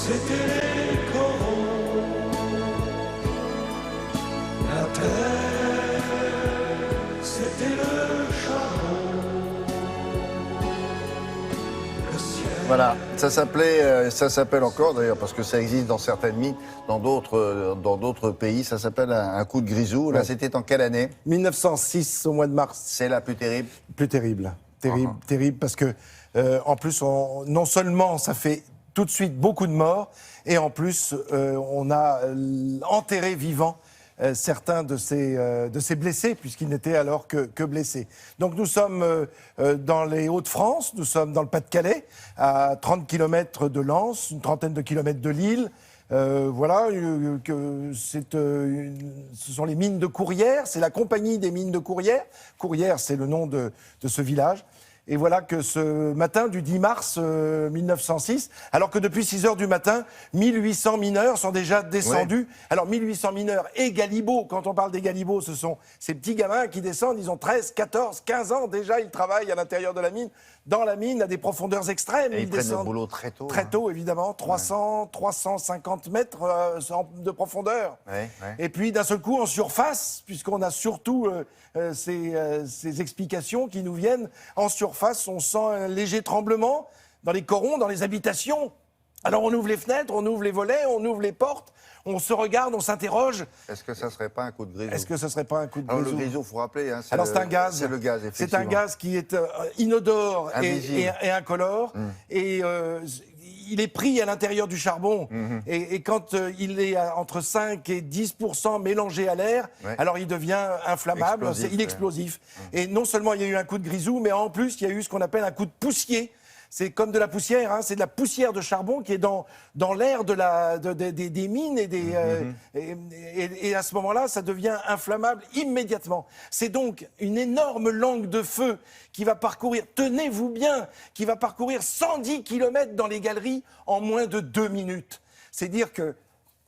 C'était les corons, la terre, c'était le charbon, le ciel. Voilà, ça s'appelle encore d'ailleurs, parce que ça existe dans certaines mines, dans d'autres pays, ça s'appelle un coup de grisou. Là, c'était en quelle année? 1906, au mois de mars. C'est la plus terrible? Plus terrible. Terrible, parce que, en plus, non seulement ça fait tout de suite beaucoup de morts, et en plus, on a enterré vivants certains de ces blessés, puisqu'ils n'étaient alors que blessés. Donc nous sommes dans les Hauts-de-France, nous sommes dans le Pas-de-Calais, à 30 km de Lens, une trentaine de kilomètres de Lille. Voilà, ce sont les mines de Courrières, c'est la compagnie des mines de Courrières. Courrières, c'est le nom de ce village. Et voilà que ce matin du 10 mars 1906, alors que depuis 6 heures du matin, 1800 mineurs sont déjà descendus. Oui. Alors 1800 mineurs et galibots, quand on parle des galibots, ce sont ces petits gamins qui descendent, ils ont 13, 14, 15 ans déjà, ils travaillent à l'intérieur de la mine, dans la mine, à des profondeurs extrêmes. Et ils prennent le boulot très tôt. Très tôt, évidemment, 300, 350 mètres de profondeur. Ouais. Et puis d'un seul coup, en surface, puisqu'on a surtout ces explications qui nous viennent, en surface, on sent un léger tremblement dans les corons, dans les habitations. Alors on ouvre les fenêtres, on ouvre les volets, on ouvre les portes, on se regarde, on s'interroge. Est-ce que ça ne serait pas un coup de grisou? Est-ce que ce ne serait pas un coup de grisou? Alors le grisou, il faut rappeler, hein, alors c'est un gaz. C'est le gaz, effectivement. C'est un gaz qui est inodore et incolore. Et il est pris à l'intérieur du charbon. Et quand il est entre 5 et 10% mélangé à l'air, alors il devient inflammable, il est explosif. Et non seulement il y a eu un coup de grisou, mais en plus il y a eu ce qu'on appelle un coup de poussier. C'est comme de la poussière, hein, c'est de la poussière de charbon qui est dans l'air des mines et à ce moment-là, ça devient inflammable immédiatement. C'est donc une énorme langue de feu qui va parcourir, tenez-vous bien, qui va parcourir 110 km dans les galeries en moins de 2 minutes. C'est dire que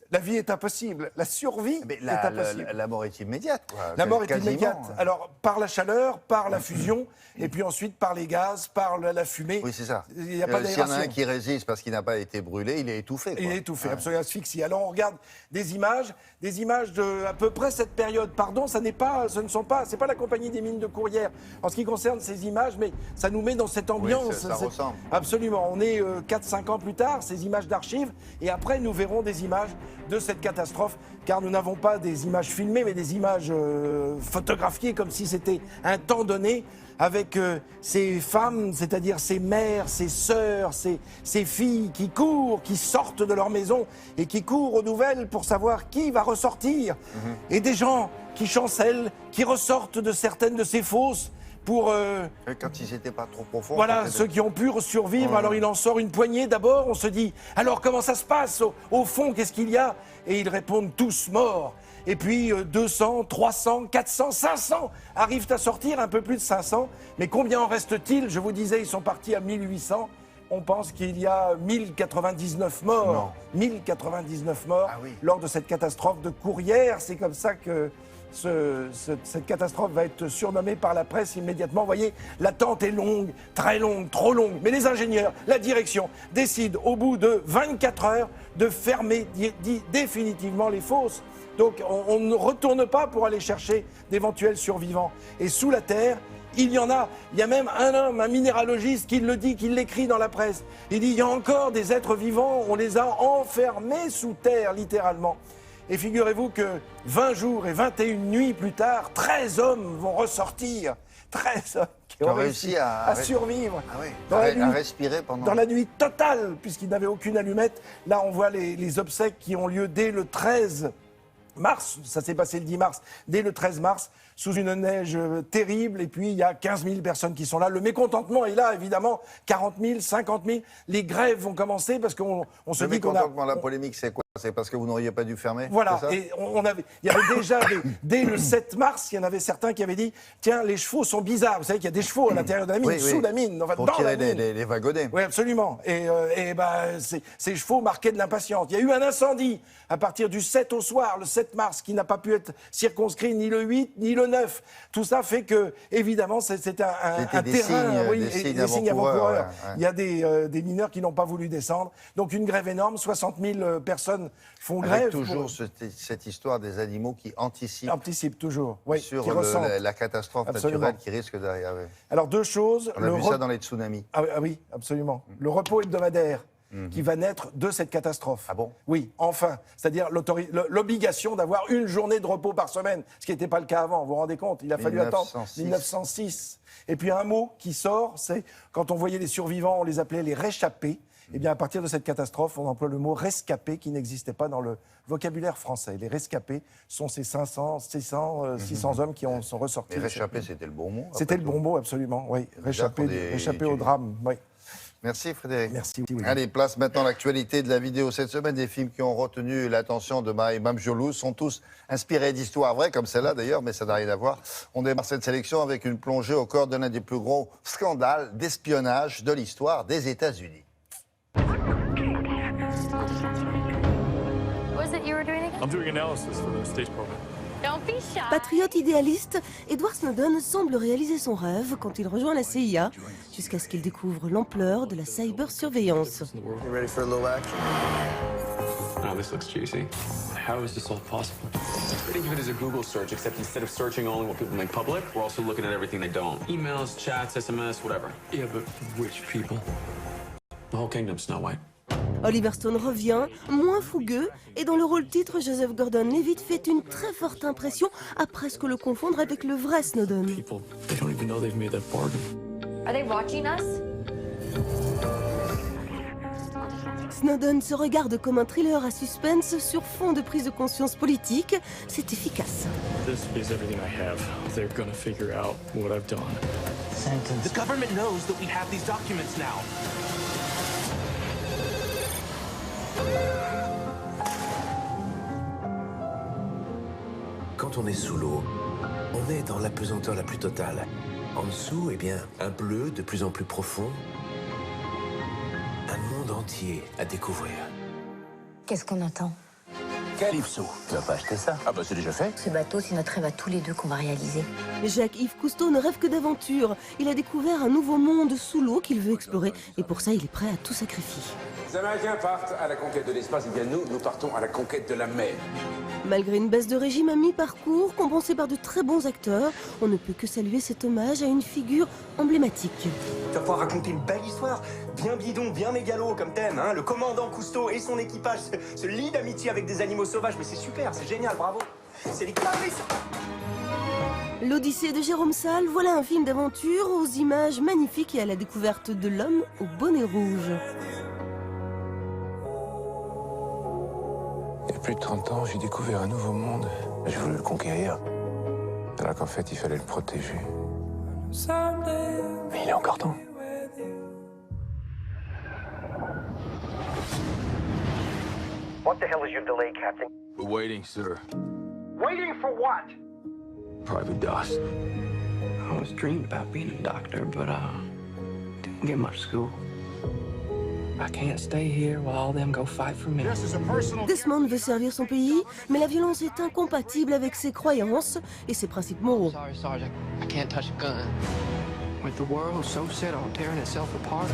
la vie est impossible, la survie est impossible. La mort est immédiate, quoi. La mort est Quasiment. immédiate. Alors, par la chaleur, par la fusion, et puis ensuite par les gaz, par la fumée. Oui, c'est ça. Il n'y a pas S'il y en d'aération. a un qui résiste parce qu'il n'a pas été brûlé, il est étouffé. Il est étouffé, absolument asphyxié. Alors, on regarde des images de à peu près cette période. Pardon, c'est pas la compagnie des mines de Courrières en ce qui concerne ces images, mais ça nous met dans cette ambiance. Oui, ça ressemble. Absolument. On est 4-5 ans plus tard, ces images d'archives, et après, nous verrons des images de cette catastrophe, car nous n'avons pas des images filmées, mais des images photographiées comme si c'était un temps donné, avec ces femmes, c'est-à-dire ces mères, ces sœurs, ces filles qui courent, qui sortent de leur maison et qui courent aux nouvelles pour savoir qui va ressortir. Et des gens qui chancellent, qui ressortent de certaines de ces fosses pour... Quand ils n'étaient pas trop profonds. Voilà, ceux qui ont pu survivre, alors il en sort une poignée d'abord, on se dit, alors comment ça se passe au fond, qu'est-ce qu'il y a? Et ils répondent tous morts. Et puis 200, 300, 400, 500 arrivent à sortir, un peu plus de 500. Mais combien en reste-t-il? Je vous disais, ils sont partis à 1800. On pense qu'il y a 1099 morts. Non. 1099 morts lors de cette catastrophe de Courrières. C'est comme ça que cette catastrophe va être surnommée par la presse immédiatement. Vous voyez, l'attente est longue, très longue, trop longue. Mais les ingénieurs, la direction, décident au bout de 24 heures de fermer définitivement les fosses. Donc on ne retourne pas pour aller chercher d'éventuels survivants. Et sous la terre, il y en a. Il y a même un homme, un minéralogiste, qui le dit, qui l'écrit dans la presse. Il dit, il y a encore des êtres vivants, on les a enfermés sous terre, littéralement. Et figurez-vous que 20 jours et 21 nuits plus tard, 13 hommes vont ressortir. 13 hommes qui ont réussi à survivre. Ah oui, à respirer pendant... Dans la nuit totale, puisqu'ils n'avaient aucune allumette. Là, on voit les obsèques qui ont lieu dès le 13 mars. Ça s'est passé le 10 mars. Dès le 13 mars, sous une neige terrible. Et puis, il y a 15 000 personnes qui sont là. Le mécontentement est là, évidemment. 40 000, 50 000. Les grèves vont commencer parce qu'on se dit qu'on a... La polémique, c'est quoi? C'est parce que vous n'auriez pas dû fermer. Voilà, c'est ça et il y avait déjà, dès le 7 mars, il y en avait certains qui avaient dit « Tiens, les chevaux sont bizarres. » Vous savez qu'il y a des chevaux à l'intérieur de la mine, Oui, sous oui. la mine, enfin, Pour dans tirer la mine. les wagonnets. Oui, absolument. Et ces chevaux marquaient de l'impatience. Il y a eu un incendie à partir du 7 au soir, le 7 mars, qui n'a pas pu être circonscrit ni le 8, ni le 9. Tout ça fait que, évidemment, c'était un des terrain, signes, oui, des et signes avant-coureurs, ouais, ouais. Il y a des mineurs qui n'ont pas voulu descendre. Donc une grève énorme, 60 000 personnes font grève. Avec toujours cette histoire des animaux qui anticipent Anticipe toujours, oui, sur qui ressentent. la catastrophe Absolument. naturelle qui risque d'arriver. Alors deux choses. On a vu ça dans les tsunamis. Ah oui, absolument. Le repos hebdomadaire qui va naître de cette catastrophe. Ah bon? Oui, enfin. C'est-à-dire l'obligation d'avoir une journée de repos par semaine, ce qui n'était pas le cas avant. Vous vous rendez compte? Il a fallu attendre 1906. Et puis un mot qui sort, c'est quand on voyait les survivants, on les appelait les réchappés. Eh bien, à partir de cette catastrophe, on emploie le mot rescapé qui n'existait pas dans le vocabulaire français. Les rescapés sont ces 500, 600 hommes qui sont ressortis. Mais réchappé, c'était le bon mot. C'était le bon mot, absolument, oui. Réchappé au drame, oui. Merci Frédéric. Merci. Oui. Allez, place maintenant l'actualité de la vidéo cette semaine. Des films qui ont retenu l'attention de Mme Jolou sont tous inspirés d'histoires vraies, comme celle-là d'ailleurs, mais ça n'a rien à voir. On démarre cette sélection avec une plongée au cœur de l'un des plus gros scandales d'espionnage de l'histoire des États-Unis. What was it you were doing again? I'm doing analysis for the state program. Don't be shy. Patriote idéaliste, Edward Snowden semble réaliser son rêve quand il rejoint la CIA, jusqu'à ce qu'il découvre l'ampleur de la cybersurveillance. You ready for a little action? Oh, this looks juicy. How is this all possible? Think of it as a Google search, except instead of searching only what people make public, we're also looking at everything they don't. Emails, chats, SMS, whatever. Yeah, but which people? The whole kingdom, Snow White. Oliver Stone revient, moins fougueux, et dans le rôle titre, Joseph Gordon-Levitt fait une très forte impression à presque le confondre avec le vrai Snowden. People, they don't even know they've made that bargain. Are they watching us? Snowden se regarde comme un thriller à suspense sur fond de prise de conscience politique. C'est efficace. This is everything I have. They're gonna figure out what I've done. The government knows that we have these documents now. Quand on est sous l'eau, on est dans l'apesanteur la plus totale. En dessous, eh bien, un bleu de plus en plus profond. Un monde entier à découvrir. Qu'est-ce qu'on attend? Calypso, tu vas pas acheter ça? Ah bah c'est déjà fait. Ce bateau, c'est notre rêve à tous les deux qu'on va réaliser. Jacques-Yves Cousteau ne rêve que d'aventure. Il a découvert un nouveau monde sous l'eau qu'il veut explorer, et pour ça, il est prêt à tout sacrifier. Les Américains partent à la conquête de l'espace, et bien nous partons à la conquête de la mer. Malgré une baisse de régime à mi-parcours, compensée par de très bons acteurs, on ne peut que saluer cet hommage à une figure emblématique. Tu vas pouvoir raconter une belle histoire, bien bidon, bien mégalo comme thème, hein. Le commandant Cousteau et son équipage se lient d'amitié avec des animaux sauvages, mais c'est super, c'est génial, bravo. C'est les caprices. L'Odyssée de Jérôme Salle, voilà un film d'aventure aux images magnifiques et à la découverte de l'homme au bonnet rouge. Il y a plus de 30 ans, j'ai découvert un nouveau monde. J'ai voulu le conquérir. Alors qu'en fait, il fallait le protéger. Mais il est encore temps. What the hell is your delay, Captain? We're waiting, sir. Waiting for what? Private dust. I always dreamed about being a doctor, but didn't get much school. I can't stay here while all them go fight for me. Desmond veut servir son pays, mais la violence est incompatible avec ses croyances et ses principes moraux. Sorry, Sergeant. I can't touch a gun. With the world so set on tearing itself apart,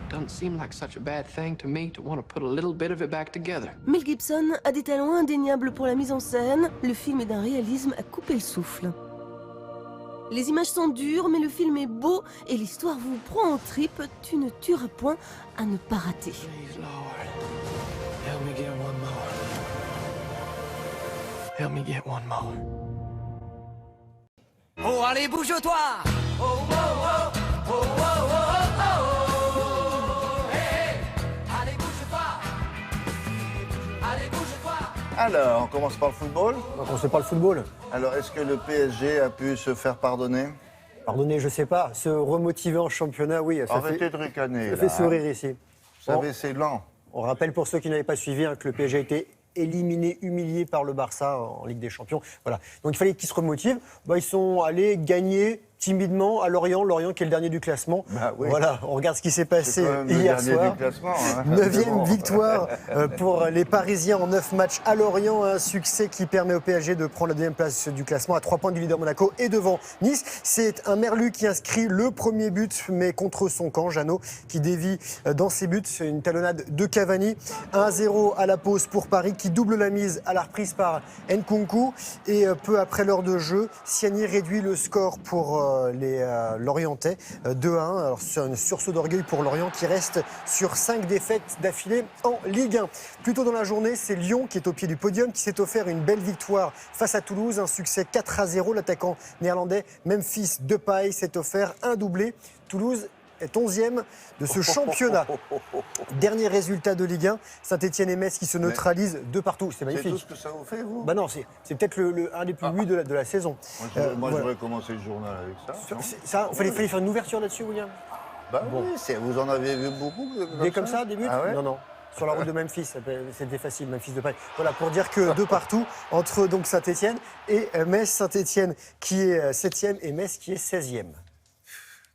doesn't seem like such a bad thing to me to want to put a little bit of it back together. Mel Gibson a des talents indéniables pour la mise en scène. Le film est d'un réalisme à couper le souffle. Les images sont dures, mais le film est beau et l'histoire vous prend en tripes. Tu ne tueras point à ne pas rater. Please, Lord, help me get one more. Help me get one more. Oh, allez, bouge-toi! Oh, oh, oh, oh, oh, oh, oh, oh, hey, hey. Allez, bouge-toi! Allez, bouge-toi! Alors, on commence par le football. On ne sait pas le football. Alors, est-ce que le PSG a pu se faire pardonner? Pardonnez, je sais pas. Se remotiver en championnat, oui. Ça Arrêtez de ricaner. fait là, sourire ici. Vous savez, c'est lent. On rappelle pour ceux qui n'avaient pas suivi que le PSG a été éliminé, humilié par le Barça en Ligue des Champions. Voilà. Donc il fallait qu'ils se remotivent. Ils sont allés gagner timidement à Lorient. Lorient qui est le dernier du classement. Oui. Voilà, on regarde ce qui s'est passé hier soir. 9e victoire pour les Parisiens en 9 matchs à Lorient. Un succès qui permet au PSG de prendre la 2e place du classement à 3 points du leader Monaco et devant Nice. C'est un Merlu qui inscrit le premier but, mais contre son camp. Jeannot qui dévie dans ses buts. C'est une talonnade de Cavani. 1-0 à la pause pour Paris qui double la mise à la reprise par Nkunku. Et peu après l'heure de jeu, Siani réduit le score pour les Lorientais 2-1. Alors c'est un sursaut d'orgueil pour Lorient qui reste sur 5 défaites d'affilée en Ligue 1. Plus tôt dans la journée, c'est Lyon qui est au pied du podium, qui s'est offert une belle victoire face à Toulouse. Un succès 4-0. L'attaquant néerlandais Memphis Depay s'est offert un doublé. Toulouse est 11e de ce championnat. Dernier résultat de Ligue 1, Saint-Etienne et Metz qui se neutralisent 2 partout. C'est magnifique. C'est tout ce que ça vous fait, vous? Non, c'est peut-être un des plus buts de la saison. Moi, j'aurais commencé le journal avec ça. Il fallait faire une ouverture là-dessus, William. Oui, vous en avez vu beaucoup. Comme ça, des buts? Ouais. Non. Sur la route de Memphis, c'était facile, Memphis de Paris. Voilà, pour dire que 2 partout entre donc Saint-Etienne et Metz. Saint-Etienne qui est 7e et Metz qui est 16e.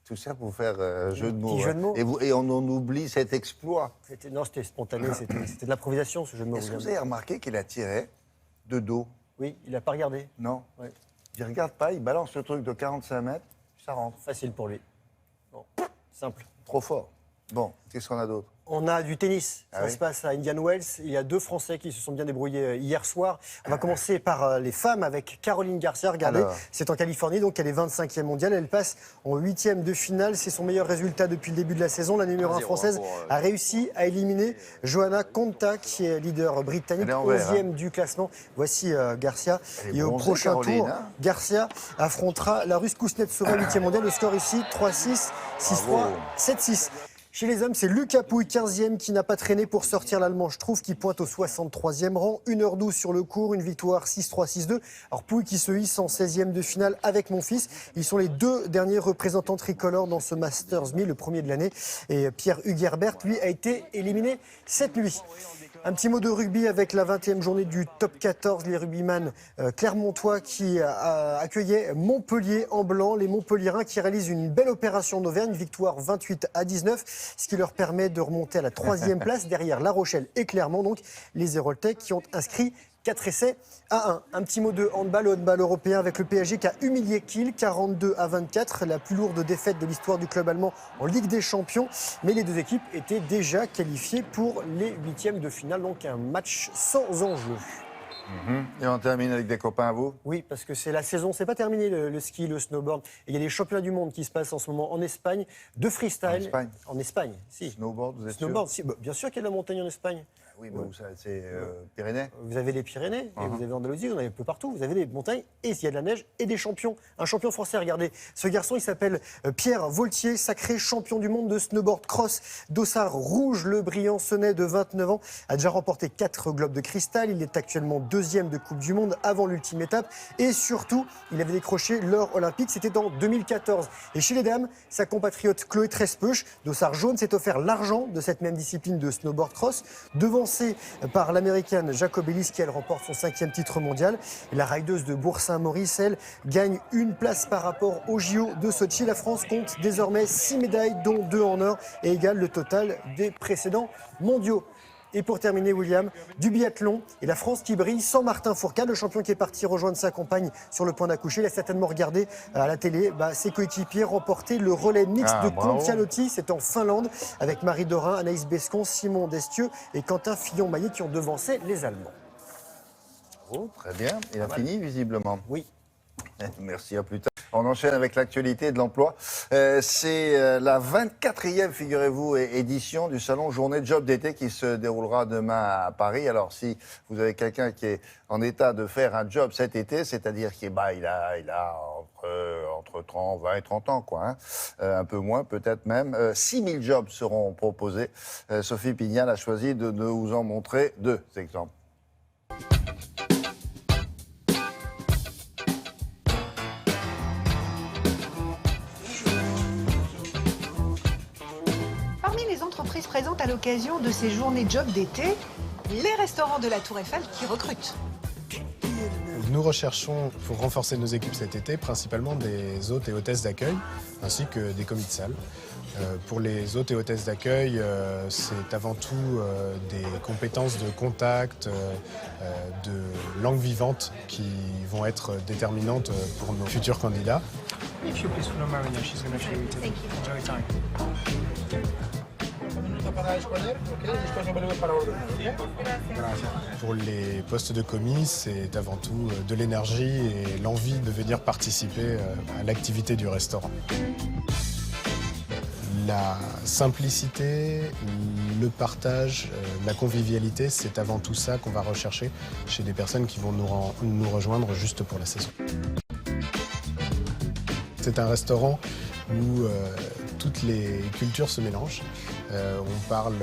Tout ça pour faire jeu de mots. Jeu de mots. Et on en oublie cet exploit. Non, c'était spontané, c'était de l'improvisation ce jeu de mots. Est-ce que vous avez remarqué qu'il a tiré de dos? Oui, il n'a pas regardé. Non. Ouais. Il ne regarde pas, il balance le truc de 45 mètres, ça rentre. Facile pour lui. Bon. Simple. Trop fort. Bon, qu'est-ce qu'on a d'autre? On a du tennis. Ça se passe à Indian Wells. Il y a 2 Français qui se sont bien débrouillés hier soir. On va commencer par les femmes avec Caroline Garcia. Regardez, c'est en Californie, donc elle est 25e mondiale. Elle passe en 8e de finale. C'est son meilleur résultat depuis le début de la saison. La numéro 1 française a réussi à éliminer Johanna Konta, qui est leader britannique, 11e du classement. Voici Garcia. Et au prochain tour, Garcia affrontera la Russe Kuznetsova, 8e mondiale. Le score ici, 3-6, 6-3, 7-6. Chez les hommes, c'est Lucas Pouille, 15e, qui n'a pas traîné pour sortir l'Allemand Struff, qui pointe au 63e rang. 1h12 sur le court, une victoire 6-3, 6-2. Alors Pouille qui se hisse en 16e de finale avec Monfils. Ils sont les 2 derniers représentants tricolores dans ce Masters 1000, le premier de l'année. Et Pierre Hugerbert, lui, a été éliminé cette nuit. Un petit mot de rugby avec la 20e journée du top 14. Les rugbyman clermontois qui accueillaient Montpellier en blanc. Les Montpelliérains qui réalisent une belle opération en Auvergne. Victoire 28-19, ce qui leur permet de remonter à la 3e place derrière La Rochelle et Clermont. Donc les Héroltais qui ont inscrit 4 essais à 1. Un petit mot de handball européen avec le PSG qui a humilié Kiel 42-24, la plus lourde défaite de l'histoire du club allemand en Ligue des Champions. Mais les 2 équipes étaient déjà qualifiées pour les 8e de finale, donc un match sans enjeu. Et on termine avec des copains à vous? Oui, parce que c'est la saison, c'est pas terminé le ski, le snowboard. Et il y a les championnats du monde qui se passent en ce moment en Espagne, de freestyle. En Espagne, si. Snowboard, vous êtes Snowboard, sûr? si. Bien sûr qu'il y a de la montagne en Espagne. Oui, mais c'est Pyrénées. Vous avez les Pyrénées, et vous avez Andalousie, vous en avez un peu partout. Vous avez des montagnes, et il y a de la neige, et des champions. Un champion français, regardez. Ce garçon, il s'appelle Pierre Voltier, sacré champion du monde de snowboard cross. Dossard rouge, le brillant Sennais de 29 ans, a déjà remporté 4 globes de cristal. Il est actuellement 2e de Coupe du Monde avant l'ultime étape. Et surtout, il avait décroché l'or olympique, c'était en 2014. Et chez les dames, sa compatriote Chloé Trespeuch, Dossard jaune, s'est offert l'argent de cette même discipline de snowboard cross, devancée par l'américaine Jacob Ellis qui elle remporte son 5e titre mondial. Et la rideuse de Bourg-Saint-Maurice, elle, gagne une place par rapport au JO de Sochi. La France compte désormais 6 médailles, dont 2 en or, et égale le total des précédents mondiaux. Et pour terminer, William, du biathlon et la France qui brille sans Martin Fourcade, le champion qui est parti rejoindre sa compagne sur le point d'accoucher. Il a certainement regardé à la télé ses coéquipiers remporter le relais mixte de Kontiolahti. C'est en Finlande avec Marie Dorin, Anaïs Bescon, Simon Destieux et Quentin Fillon-Maillet qui ont devancé les Allemands. Oh, très bien. Il a fini, visiblement. Oui. Merci, à plus tard. On enchaîne avec l'actualité de l'emploi. C'est la 24e, figurez-vous, édition du salon Journée de Job d'été qui se déroulera demain à Paris. Alors, si vous avez quelqu'un qui est en état de faire un job cet été, c'est-à-dire qu'il a entre 20 et 30 ans, quoi, un peu moins peut-être même, 6000 jobs seront proposés. Sophie Pignal a choisi de vous en montrer 2 exemples. les entreprises présentes à l'occasion de ces journées job d'été, les restaurants de la Tour Eiffel qui recrutent. Nous recherchons, pour renforcer nos équipes cet été, principalement des hôtes et hôtesses d'accueil, ainsi que des commis de salle. Pour les hôtes et hôtesses d'accueil, c'est avant tout des compétences de contact, de langue vivante qui vont être déterminantes pour nos futurs candidats. Pour les postes de commis, c'est avant tout de l'énergie et l'envie de venir participer à l'activité du restaurant. La simplicité, le partage, la convivialité, c'est avant tout ça qu'on va rechercher chez des personnes qui vont nous rejoindre juste pour la saison. C'est un restaurant où toutes les cultures se mélangent. On parle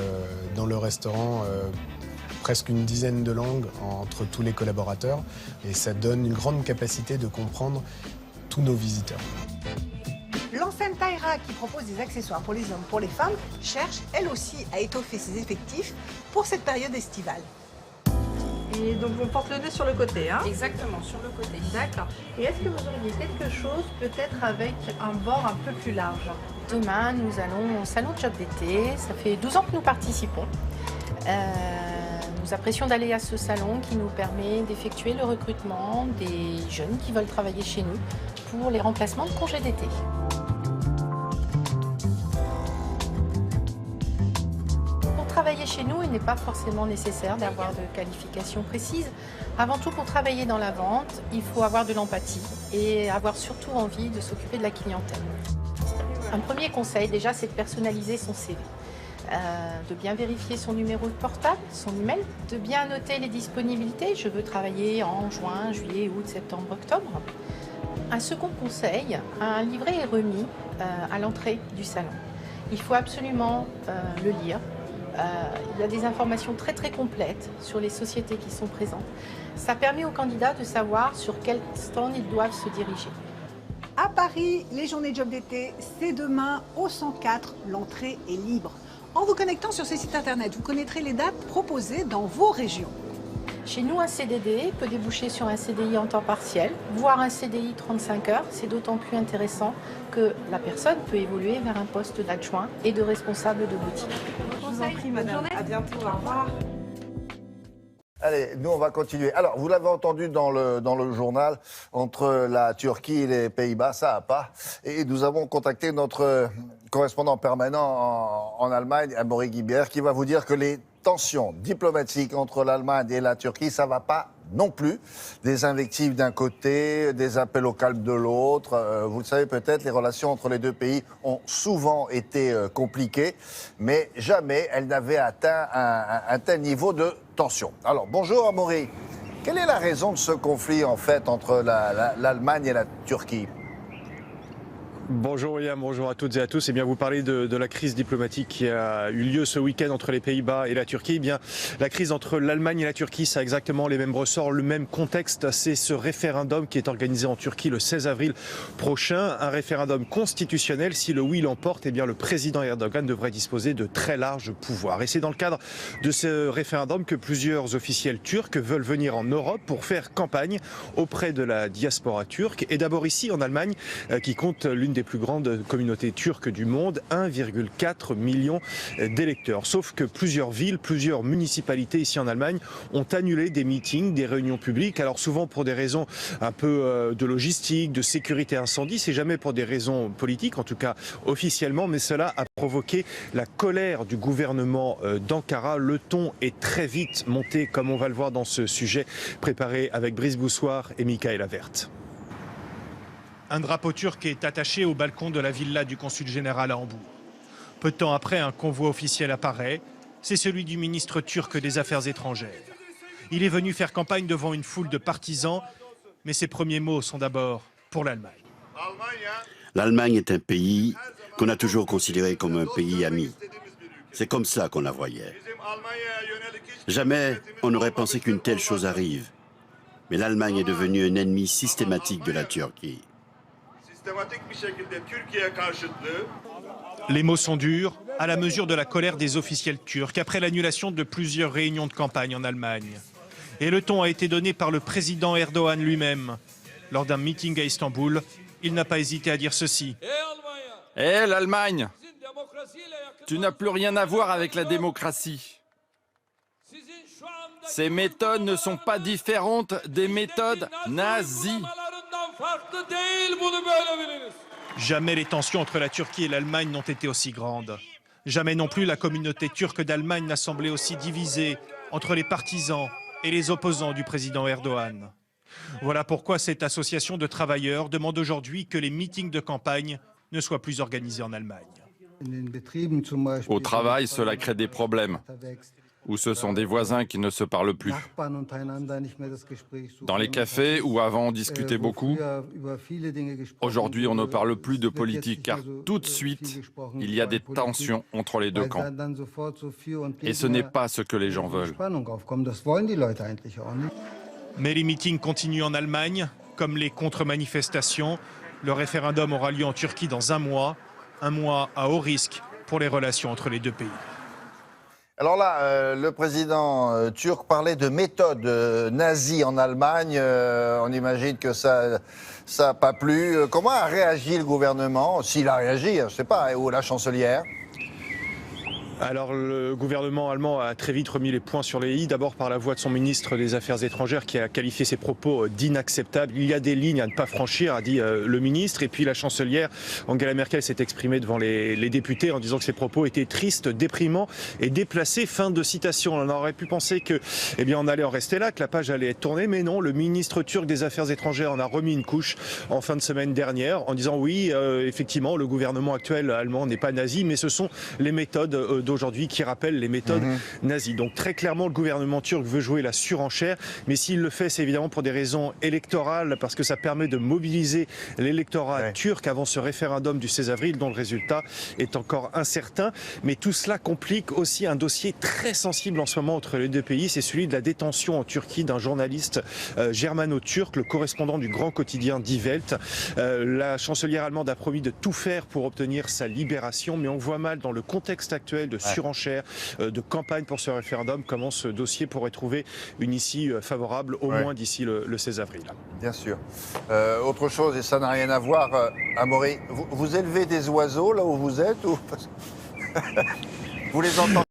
dans le restaurant presque une dizaine de langues entre tous les collaborateurs et ça donne une grande capacité de comprendre tous nos visiteurs. L'enseigne Taïra, qui propose des accessoires pour les hommes, pour les femmes, cherche elle aussi à étoffer ses effectifs pour cette période estivale. Et donc on porte le nez sur le côté, hein? Exactement, sur le côté. D'accord. Et est-ce que vous auriez quelque chose peut-être avec un bord un peu plus large? Demain, nous allons au salon de job d'été. Ça fait 12 ans que nous participons. Nous apprécions d'aller à ce salon qui nous permet d'effectuer le recrutement des jeunes qui veulent travailler chez nous pour les remplacements de congés d'été. Pour travailler chez nous, il n'est pas forcément nécessaire d'avoir de qualifications précises. Avant tout, pour travailler dans la vente, il faut avoir de l'empathie et avoir surtout envie de s'occuper de la clientèle. Un premier conseil, déjà, c'est de personnaliser son CV. De bien vérifier son numéro de portable, son email, de bien noter les disponibilités. Je veux travailler en juin, juillet, août, septembre, octobre. Un second conseil, un livret est remis à l'entrée du salon. Il faut absolument le lire. Il y a des informations très très complètes sur les sociétés qui sont présentes. Ça permet aux candidats de savoir sur quel stand ils doivent se diriger. À Paris, les journées job d'été, c'est demain au 104. L'entrée est libre. En vous connectant sur ces sites internet, vous connaîtrez les dates proposées dans vos régions. Chez nous, un CDD peut déboucher sur un CDI en temps partiel, voire un CDI 35 heures. C'est d'autant plus intéressant que la personne peut évoluer vers un poste d'adjoint et de responsable de boutique. Je vous en prie, madame. À bientôt. Au revoir. Allez, nous on va continuer. Alors, vous l'avez entendu dans le journal, entre la Turquie et les Pays-Bas, ça n'a pas. Et nous avons contacté notre correspondant permanent en Allemagne, Amaury Guibert, qui va vous dire que les tensions diplomatiques entre l'Allemagne et la Turquie, ça ne va pas non plus. Des invectives d'un côté, des appels au calme de l'autre. Vous le savez peut-être, les relations entre les deux pays ont souvent été compliquées, mais jamais elles n'avaient atteint un tel niveau de tension. Alors, bonjour Amaury. Quelle est la raison de ce conflit, en fait, entre l'Allemagne et la Turquie ? Bonjour William, bonjour à toutes et à tous. Eh bien, vous parlez de la crise diplomatique qui a eu lieu ce week-end entre les Pays-Bas et la Turquie. Eh bien, la crise entre l'Allemagne et la Turquie, ça a exactement les mêmes ressorts, le même contexte. C'est ce référendum qui est organisé en Turquie le 16 avril prochain. Un référendum constitutionnel. Si le oui l'emporte, eh bien, le président Erdogan devrait disposer de très larges pouvoirs. Et c'est dans le cadre de ce référendum que plusieurs officiels turcs veulent venir en Europe pour faire campagne auprès de la diaspora turque. Et d'abord ici en Allemagne, qui compte l'une des plus grandes communautés turques du monde, 1,4 million d'électeurs. Sauf que plusieurs villes, plusieurs municipalités ici en Allemagne ont annulé des meetings, des réunions publiques, alors souvent pour des raisons un peu de logistique, de sécurité incendie, c'est jamais pour des raisons politiques, en tout cas officiellement, mais cela a provoqué la colère du gouvernement d'Ankara. Le ton est très vite monté, comme on va le voir dans ce sujet préparé avec Brice Boussoir et Michaela Vert. Un drapeau turc est attaché au balcon de la villa du consul général à Hambourg. Peu de temps après, un convoi officiel apparaît. C'est celui du ministre turc des Affaires étrangères. Il est venu faire campagne devant une foule de partisans, mais ses premiers mots sont d'abord pour l'Allemagne. L'Allemagne est un pays qu'on a toujours considéré comme un pays ami. C'est comme ça qu'on la voyait. Jamais on n'aurait pensé qu'une telle chose arrive. Mais l'Allemagne est devenue un ennemi systématique de la Turquie. Les mots sont durs, à la mesure de la colère des officiels turcs après l'annulation de plusieurs réunions de campagne en Allemagne. Et le ton a été donné par le président Erdogan lui-même. Lors d'un meeting à Istanbul, il n'a pas hésité à dire ceci. Hé, l'Allemagne, tu n'as plus rien à voir avec la démocratie. Ces méthodes ne sont pas différentes des méthodes nazies. Jamais les tensions entre la Turquie et l'Allemagne n'ont été aussi grandes. Jamais non plus la communauté turque d'Allemagne n'a semblé aussi divisée entre les partisans et les opposants du président Erdogan. Voilà pourquoi cette association de travailleurs demande aujourd'hui que les meetings de campagne ne soient plus organisés en Allemagne. Au travail, cela crée des problèmes, où ce sont des voisins qui ne se parlent plus. Dans les cafés, où avant on discutait beaucoup, aujourd'hui on ne parle plus de politique, car tout de suite, il y a des tensions entre les deux camps. Et ce n'est pas ce que les gens veulent. Mais les meetings continuent en Allemagne, comme les contre-manifestations. Le référendum aura lieu en Turquie dans un mois à haut risque pour les relations entre les deux pays. Alors là, le président turc parlait de méthode nazie en Allemagne. On imagine que ça n'a pas plu. Comment a réagi le gouvernement? S'il a réagi, je ne sais pas, ou la chancelière? Alors le gouvernement allemand a très vite remis les points sur les i, d'abord par la voix de son ministre des Affaires étrangères qui a qualifié ses propos d'inacceptables. Il y a des lignes à ne pas franchir, a dit le ministre. Et puis la chancelière Angela Merkel s'est exprimée devant les députés en disant que ses propos étaient tristes, déprimants et déplacés. Fin de citation. On aurait pu penser que, on allait en rester là, que la page allait être tournée, mais non. Le ministre turc des Affaires étrangères en a remis une couche en fin de semaine dernière en disant oui, effectivement, le gouvernement actuel allemand n'est pas nazi, mais ce sont les méthodes d'aujourd'hui qui rappellent les méthodes nazies. Donc très clairement, le gouvernement turc veut jouer la surenchère, mais s'il le fait, c'est évidemment pour des raisons électorales, parce que ça permet de mobiliser l'électorat turc avant ce référendum du 16 avril, dont le résultat est encore incertain. Mais tout cela complique aussi un dossier très sensible en ce moment entre les deux pays, c'est celui de la détention en Turquie d'un journaliste germano-turc, le correspondant du grand quotidien Die Welt. La chancelière allemande a promis de tout faire pour obtenir sa libération, mais on voit mal dans le contexte actuel de surenchère, de campagne pour ce référendum, comment ce dossier pourrait trouver une issue favorable, au moins d'ici le 16 avril. Bien sûr. Autre chose, et ça n'a rien à voir, Amaury, vous élevez des oiseaux là où vous êtes ou... Vous les entendez?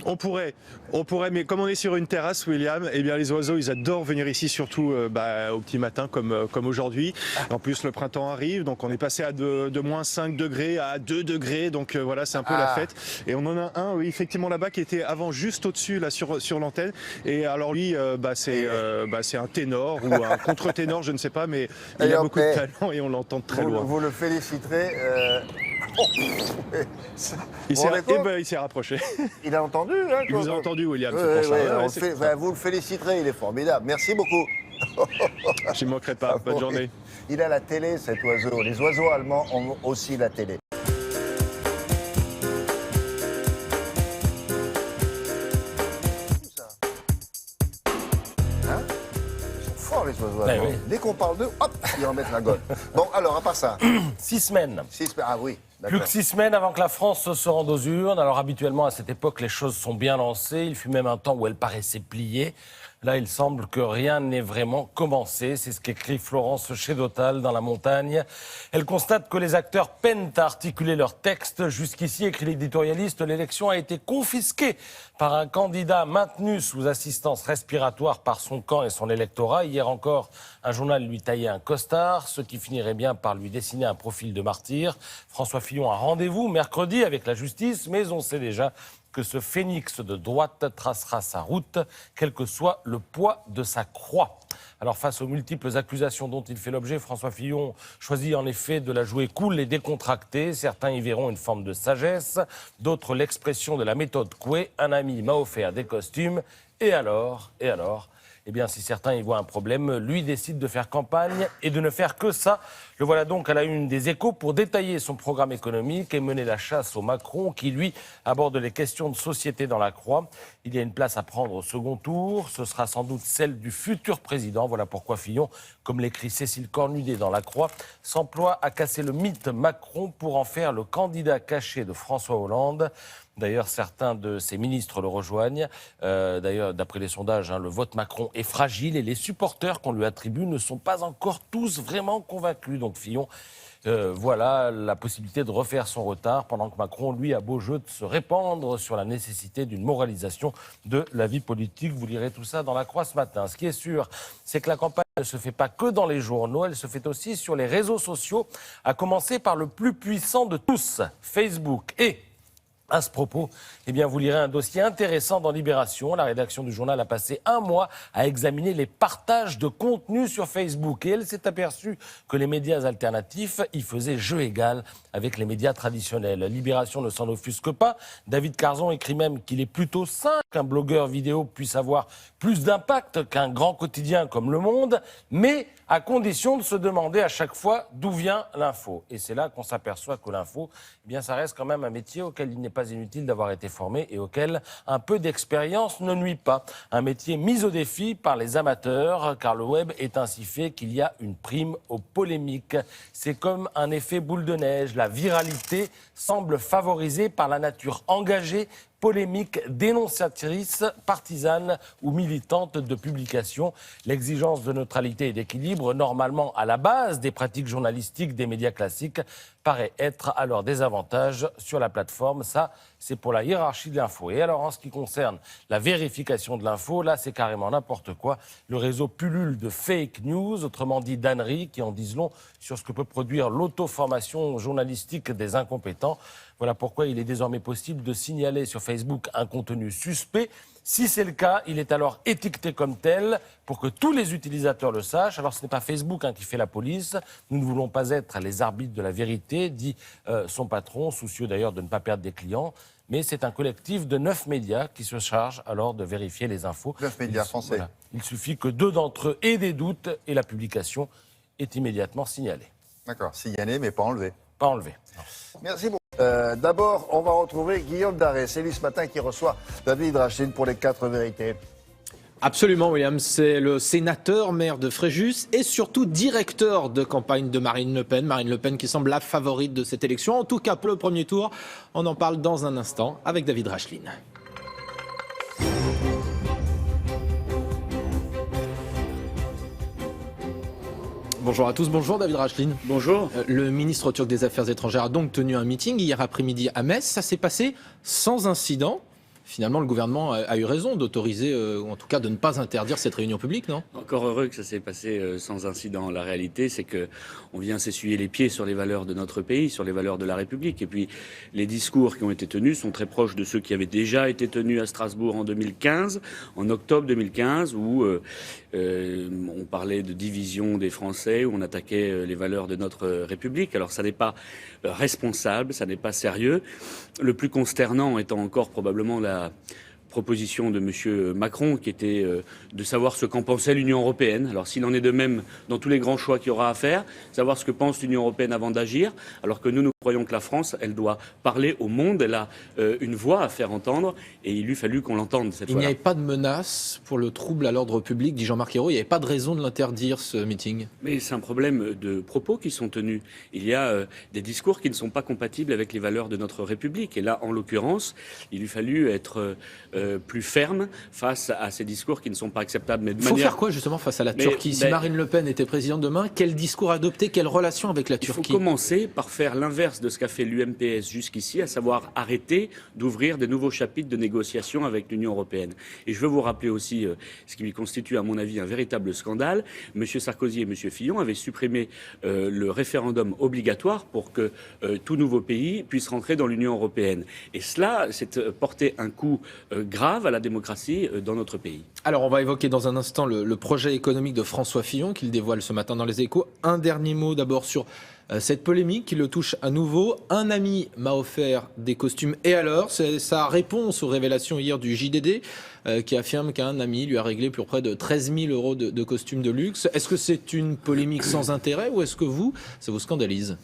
On pourrait, mais comme on est sur une terrasse, William, eh bien les oiseaux, ils adorent venir ici, surtout au petit matin comme aujourd'hui. En plus, le printemps arrive, donc on est passé de moins 5 degrés à 2 degrés, donc voilà, c'est un peu la fête. Et on en a un, oui, effectivement, là-bas, qui était avant juste au-dessus, là, sur l'antenne. Et alors lui, c'est un ténor ou un contre-ténor, je ne sais pas, mais il a beaucoup de talent et on l'entend très loin. Vous le féliciterez. Il s'est rapproché. Il a entendu, hein, il vous a entendu, William. Vous le féliciterez, il est formidable. Merci beaucoup. Je ne manquerai pas. Bonne journée. Il a la télé, cet oiseau. Les oiseaux allemands ont aussi la télé. Les oiseaux allemands. Oui. Dès qu'on parle d'eux, hop, ils remettent la gomme. Bon, alors, à part ça... 6 semaines. Ah oui, plus que 6 semaines avant que la France se rende aux urnes. Alors, habituellement, à cette époque, les choses sont bien lancées. Il fut même un temps où elles paraissaient pliées. Là, il semble que rien n'ait vraiment commencé. C'est ce qu'écrit Florence Chédotal dans La Montagne. Elle constate que les acteurs peinent à articuler leurs textes. Jusqu'ici, écrit l'éditorialiste, l'élection a été confisquée par un candidat maintenu sous assistance respiratoire par son camp et son électorat. Hier encore, un journal lui taillait un costard, ce qui finirait bien par lui dessiner un profil de martyr. François Fillon a rendez-vous mercredi avec la justice, mais on sait déjà que ce phénix de droite tracera sa route, quel que soit le poids de sa croix. Alors face aux multiples accusations dont il fait l'objet, François Fillon choisit en effet de la jouer cool et décontractée. Certains y verront une forme de sagesse, d'autres l'expression de la méthode Coué. Un ami m'a offert des costumes. Et alors, Eh bien, si certains y voient un problème, lui décide de faire campagne et de ne faire que ça. Le voilà donc à la une des Échos pour détailler son programme économique et mener la chasse au Macron qui, lui, aborde les questions de société dans la Croix. Il y a une place à prendre au second tour. Ce sera sans doute celle du futur président. Voilà pourquoi Fillon, comme l'écrit Cécile Cornudet dans la Croix, s'emploie à casser le mythe Macron pour en faire le candidat caché de François Hollande. D'ailleurs, certains de ses ministres le rejoignent. D'ailleurs, d'après les sondages, le vote Macron est fragile et les supporters qu'on lui attribue ne sont pas encore tous vraiment convaincus. Donc Fillon, voilà la possibilité de refaire son retard pendant que Macron, lui, a beau jeu de se répandre sur la nécessité d'une moralisation de la vie politique. Vous lirez tout ça dans la Croix ce matin. Ce qui est sûr, c'est que la campagne ne se fait pas que dans les journaux, elle se fait aussi sur les réseaux sociaux, à commencer par le plus puissant de tous, Facebook. Et à ce propos, eh bien, vous lirez un dossier intéressant dans Libération. La rédaction du journal a passé un mois à examiner les partages de contenu sur Facebook. Et elle s'est aperçue que les médias alternatifs y faisaient jeu égal avec les médias traditionnels. Libération ne s'en offusque pas. David Carzon écrit même qu'il est plutôt sain qu'un blogueur vidéo puisse avoir plus d'impact qu'un grand quotidien comme Le Monde, mais à condition de se demander à chaque fois d'où vient l'info. Et c'est là qu'on s'aperçoit que l'info, eh bien, ça reste quand même un métier auquel il n'est pas inutile d'avoir été formé et auquel un peu d'expérience ne nuit pas. Un métier mis au défi par les amateurs, car le web est ainsi fait qu'il y a une prime aux polémiques. C'est comme un effet boule de neige. La viralité semble favorisée par la nature engagée, polémique, dénonciatrice, partisane ou militante de publication. L'exigence de neutralité et d'équilibre, normalement à la base des pratiques journalistiques des médias classiques, paraît être à leur désavantage sur la plateforme. Ça, c'est pour la hiérarchie de l'info. Et alors, en ce qui concerne la vérification de l'info, là, c'est carrément n'importe quoi. Le réseau pullule de fake news, autrement dit d'âneries, qui en disent long sur ce que peut produire l'auto-formation journalistique des incompétents. Voilà pourquoi il est désormais possible de signaler sur Facebook un contenu suspect. Si c'est le cas, il est alors étiqueté comme tel pour que tous les utilisateurs le sachent. Alors ce n'est pas Facebook qui fait la police. Nous ne voulons pas être les arbitres de la vérité, dit son patron, soucieux d'ailleurs de ne pas perdre des clients. Mais c'est un collectif de 9 médias qui se charge alors de vérifier les infos. 9 médias français. Voilà. Il suffit que 2 d'entre eux aient des doutes et la publication est immédiatement signalée. D'accord, signalée mais pas enlevée. Pas enlevée. Merci beaucoup. D'abord, on va retrouver Guillaume Daré. C'est lui ce matin qui reçoit David Rachlin pour les 4 vérités. Absolument, William. C'est le sénateur, maire de Fréjus et surtout directeur de campagne de Marine Le Pen. Marine Le Pen qui semble la favorite de cette élection. En tout cas, pour le premier tour, on en parle dans un instant avec David Rachlin. Bonjour à tous, bonjour David Rachlin. Bonjour. Le ministre turc des Affaires étrangères a donc tenu un meeting hier après-midi à Metz. Ça s'est passé sans incident. Finalement, le gouvernement a eu raison d'autoriser, ou en tout cas de ne pas interdire cette réunion publique, non ? Encore heureux que ça s'est passé sans incident. La réalité, c'est qu'on vient s'essuyer les pieds sur les valeurs de notre pays, sur les valeurs de la République. Et puis, les discours qui ont été tenus sont très proches de ceux qui avaient déjà été tenus à Strasbourg en 2015, en octobre 2015, où on parlait de division des Français, où on attaquait les valeurs de notre République. Alors, ça n'est pas responsable, ça n'est pas sérieux. Le plus consternant étant encore probablement la proposition de M. Macron, qui était de savoir ce qu'en pensait l'Union européenne. Alors s'il en est de même dans tous les grands choix qu'il y aura à faire, savoir ce que pense l'Union européenne avant d'agir, alors que nous croyons que la France, elle doit parler au monde, elle a une voix à faire entendre, et il eût fallu qu'on l'entende cette fois-là. Il n'y avait pas de menace pour le trouble à l'ordre public, dit Jean-Marc Ayrault, il n'y avait pas de raison de l'interdire, ce meeting. Mais c'est un problème de propos qui sont tenus. Il y a des discours qui ne sont pas compatibles avec les valeurs de notre République, et là, en l'occurrence, il eût fallu être plus ferme face à ces discours qui ne sont pas acceptables. Il faut faire quoi justement face à la Turquie ? Si Marine Le Pen était présidente demain, quel discours adopter ? Quelle relation avec la Turquie ? Il faut commencer par faire l'inverse de ce qu'a fait l'UMPS jusqu'ici, à savoir arrêter d'ouvrir des nouveaux chapitres de négociations avec l'Union européenne. Et je veux vous rappeler aussi ce qui constitue à mon avis un véritable scandale. M. Sarkozy et M. Fillon avaient supprimé le référendum obligatoire pour que tout nouveau pays puisse rentrer dans l'Union européenne. Et cela, c'est porter un coup grave à la démocratie dans notre pays. Alors on va évoquer dans un instant le projet économique de François Fillon qu'il dévoile ce matin dans Les Échos. Un dernier mot d'abord sur Cette polémique qui le touche à nouveau. Un ami m'a offert des costumes. Et alors, c'est sa réponse aux révélations hier du JDD qui affirme qu'un ami lui a réglé pour près de 13 000 euros de costumes de luxe. Est-ce que c'est une polémique sans intérêt ou est-ce que ça vous scandalise ?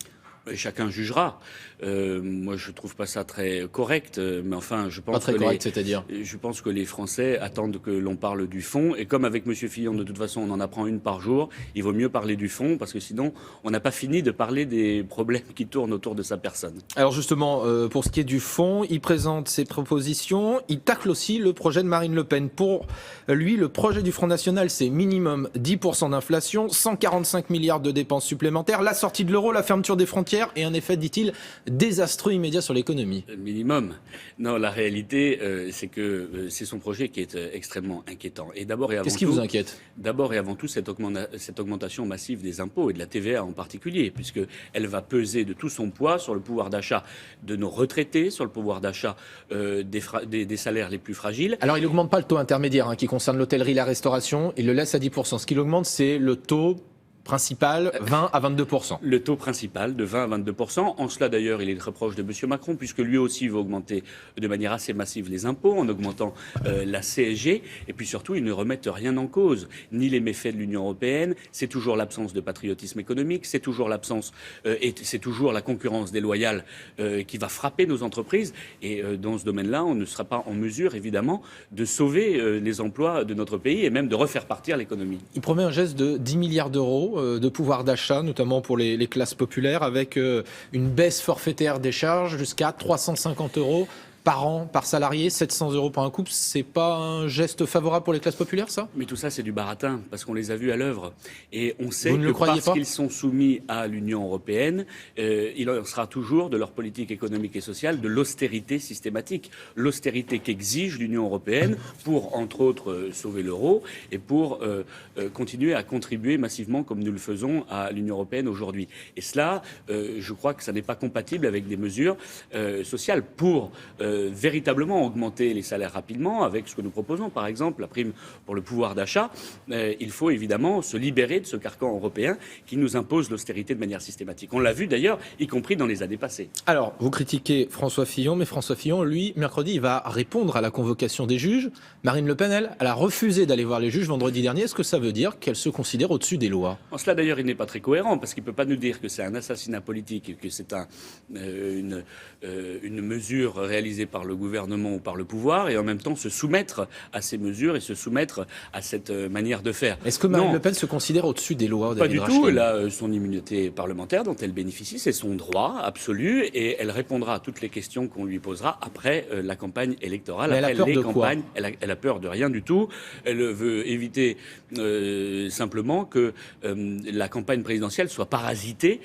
Chacun jugera. Moi, je trouve pas ça très correct, mais enfin, je pense pas très correct, c'est-à-dire je pense que les Français attendent que l'on parle du fond. Et comme avec Monsieur Fillon, de toute façon, on en apprend une par jour. Il vaut mieux parler du fond parce que sinon, on n'a pas fini de parler des problèmes qui tournent autour de sa personne. Alors justement, pour ce qui est du fond, il présente ses propositions. Il tacle aussi le projet de Marine Le Pen. Pour lui, le projet du Front National, c'est minimum 10% d'inflation, 145 milliards de dépenses supplémentaires, la sortie de l'euro, la fermeture des frontières et un effet, dit-il, désastreux immédiat sur l'économie. Minimum. Non, la réalité, c'est que c'est son projet qui est extrêmement inquiétant. Et d'abord et avant Qu'est-ce qui vous inquiète ? D'abord et avant tout, cette augmentation massive des impôts et de la TVA en particulier, puisqu'elle va peser de tout son poids sur le pouvoir d'achat de nos retraités, sur le pouvoir d'achat des salaires les plus fragiles. Alors, il n'augmente pas le taux intermédiaire qui concerne l'hôtellerie, la restauration. Il le laisse à 10%. Ce qu'il augmente, c'est le taux principal, 20 à 22%. Le taux principal de 20 à 22%. En cela, d'ailleurs, il est très proche de M. Macron, puisque lui aussi veut augmenter de manière assez massive les impôts, en augmentant la CSG. Et puis surtout, ils ne remettent rien en cause. Ni les méfaits de l'Union européenne, c'est toujours l'absence de patriotisme économique, c'est toujours l'absence et c'est toujours la concurrence déloyale qui va frapper nos entreprises. Et dans ce domaine-là, on ne sera pas en mesure, évidemment, de sauver les emplois de notre pays et même de refaire partir l'économie. Il promet un geste de 10 milliards d'euros de pouvoir d'achat, notamment pour les classes populaires, avec une baisse forfaitaire des charges jusqu'à 350 euros par an, par salarié, 700 euros par un couple. C'est pas un geste favorable pour les classes populaires, ça ? Mais tout ça, c'est du baratin, parce qu'on les a vus à l'œuvre. Et on sait Vous ne le que croyez parce qu'ils sont soumis à l'Union européenne, il en sera toujours de leur politique économique et sociale de l'austérité systématique. L'austérité qu'exige l'Union européenne pour, entre autres, sauver l'euro et pour continuer à contribuer massivement, comme nous le faisons, à l'Union européenne aujourd'hui. Et cela, je crois que ça n'est pas compatible avec des mesures sociales pour véritablement augmenter les salaires rapidement, avec ce que nous proposons, par exemple, la prime pour le pouvoir d'achat. Il faut évidemment se libérer de ce carcan européen qui nous impose l'austérité de manière systématique. On l'a vu d'ailleurs, y compris dans les années passées. Alors, vous critiquez François Fillon, mais François Fillon, lui, mercredi, il va répondre à la convocation des juges. Marine Le Pen, elle a refusé d'aller voir les juges vendredi dernier. Est-ce que ça veut dire qu'elle se considère au-dessus des lois ? En cela, d'ailleurs, il n'est pas très cohérent, parce qu'il ne peut pas nous dire que c'est un assassinat politique et que c'est une mesure réalisée par le gouvernement ou par le pouvoir, et en même temps se soumettre à ces mesures et se soumettre à cette manière de faire. Est-ce que Marine Le Pen se considère au-dessus des lois ? Pas du tout. Elle a son immunité parlementaire dont elle bénéficie, c'est son droit absolu, et elle répondra à toutes les questions qu'on lui posera après la campagne électorale. Mais elle a peur de quoi ? Elle a peur de rien du tout. Elle veut éviter simplement que la campagne présidentielle soit parasitée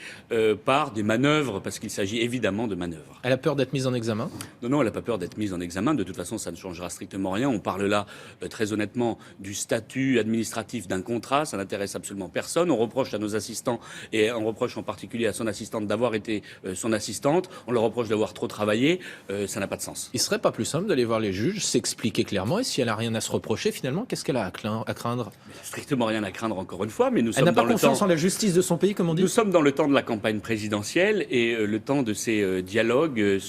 par des manœuvres, parce qu'il s'agit évidemment de manœuvres. Elle a peur d'être mise en examen ? Non, elle n'a pas peur d'être mise en examen. De toute façon, ça ne changera strictement rien. On parle là, très honnêtement, du statut administratif d'un contrat. Ça n'intéresse absolument personne. On reproche à nos assistants, et on reproche en particulier à son assistante d'avoir été son assistante. On leur reproche d'avoir trop travaillé. Ça n'a pas de sens. Il ne serait pas plus simple d'aller voir les juges, s'expliquer clairement, et si elle n'a rien à se reprocher, finalement, qu'est-ce qu'elle a à craindre ? Strictement rien à craindre, encore une fois, mais nous sommes Elle n'a dans pas le confiance temps... en la justice de son pays, comme on dit ? Nous sommes dans le temps de la campagne présidentielle, et le temps de ces dialogues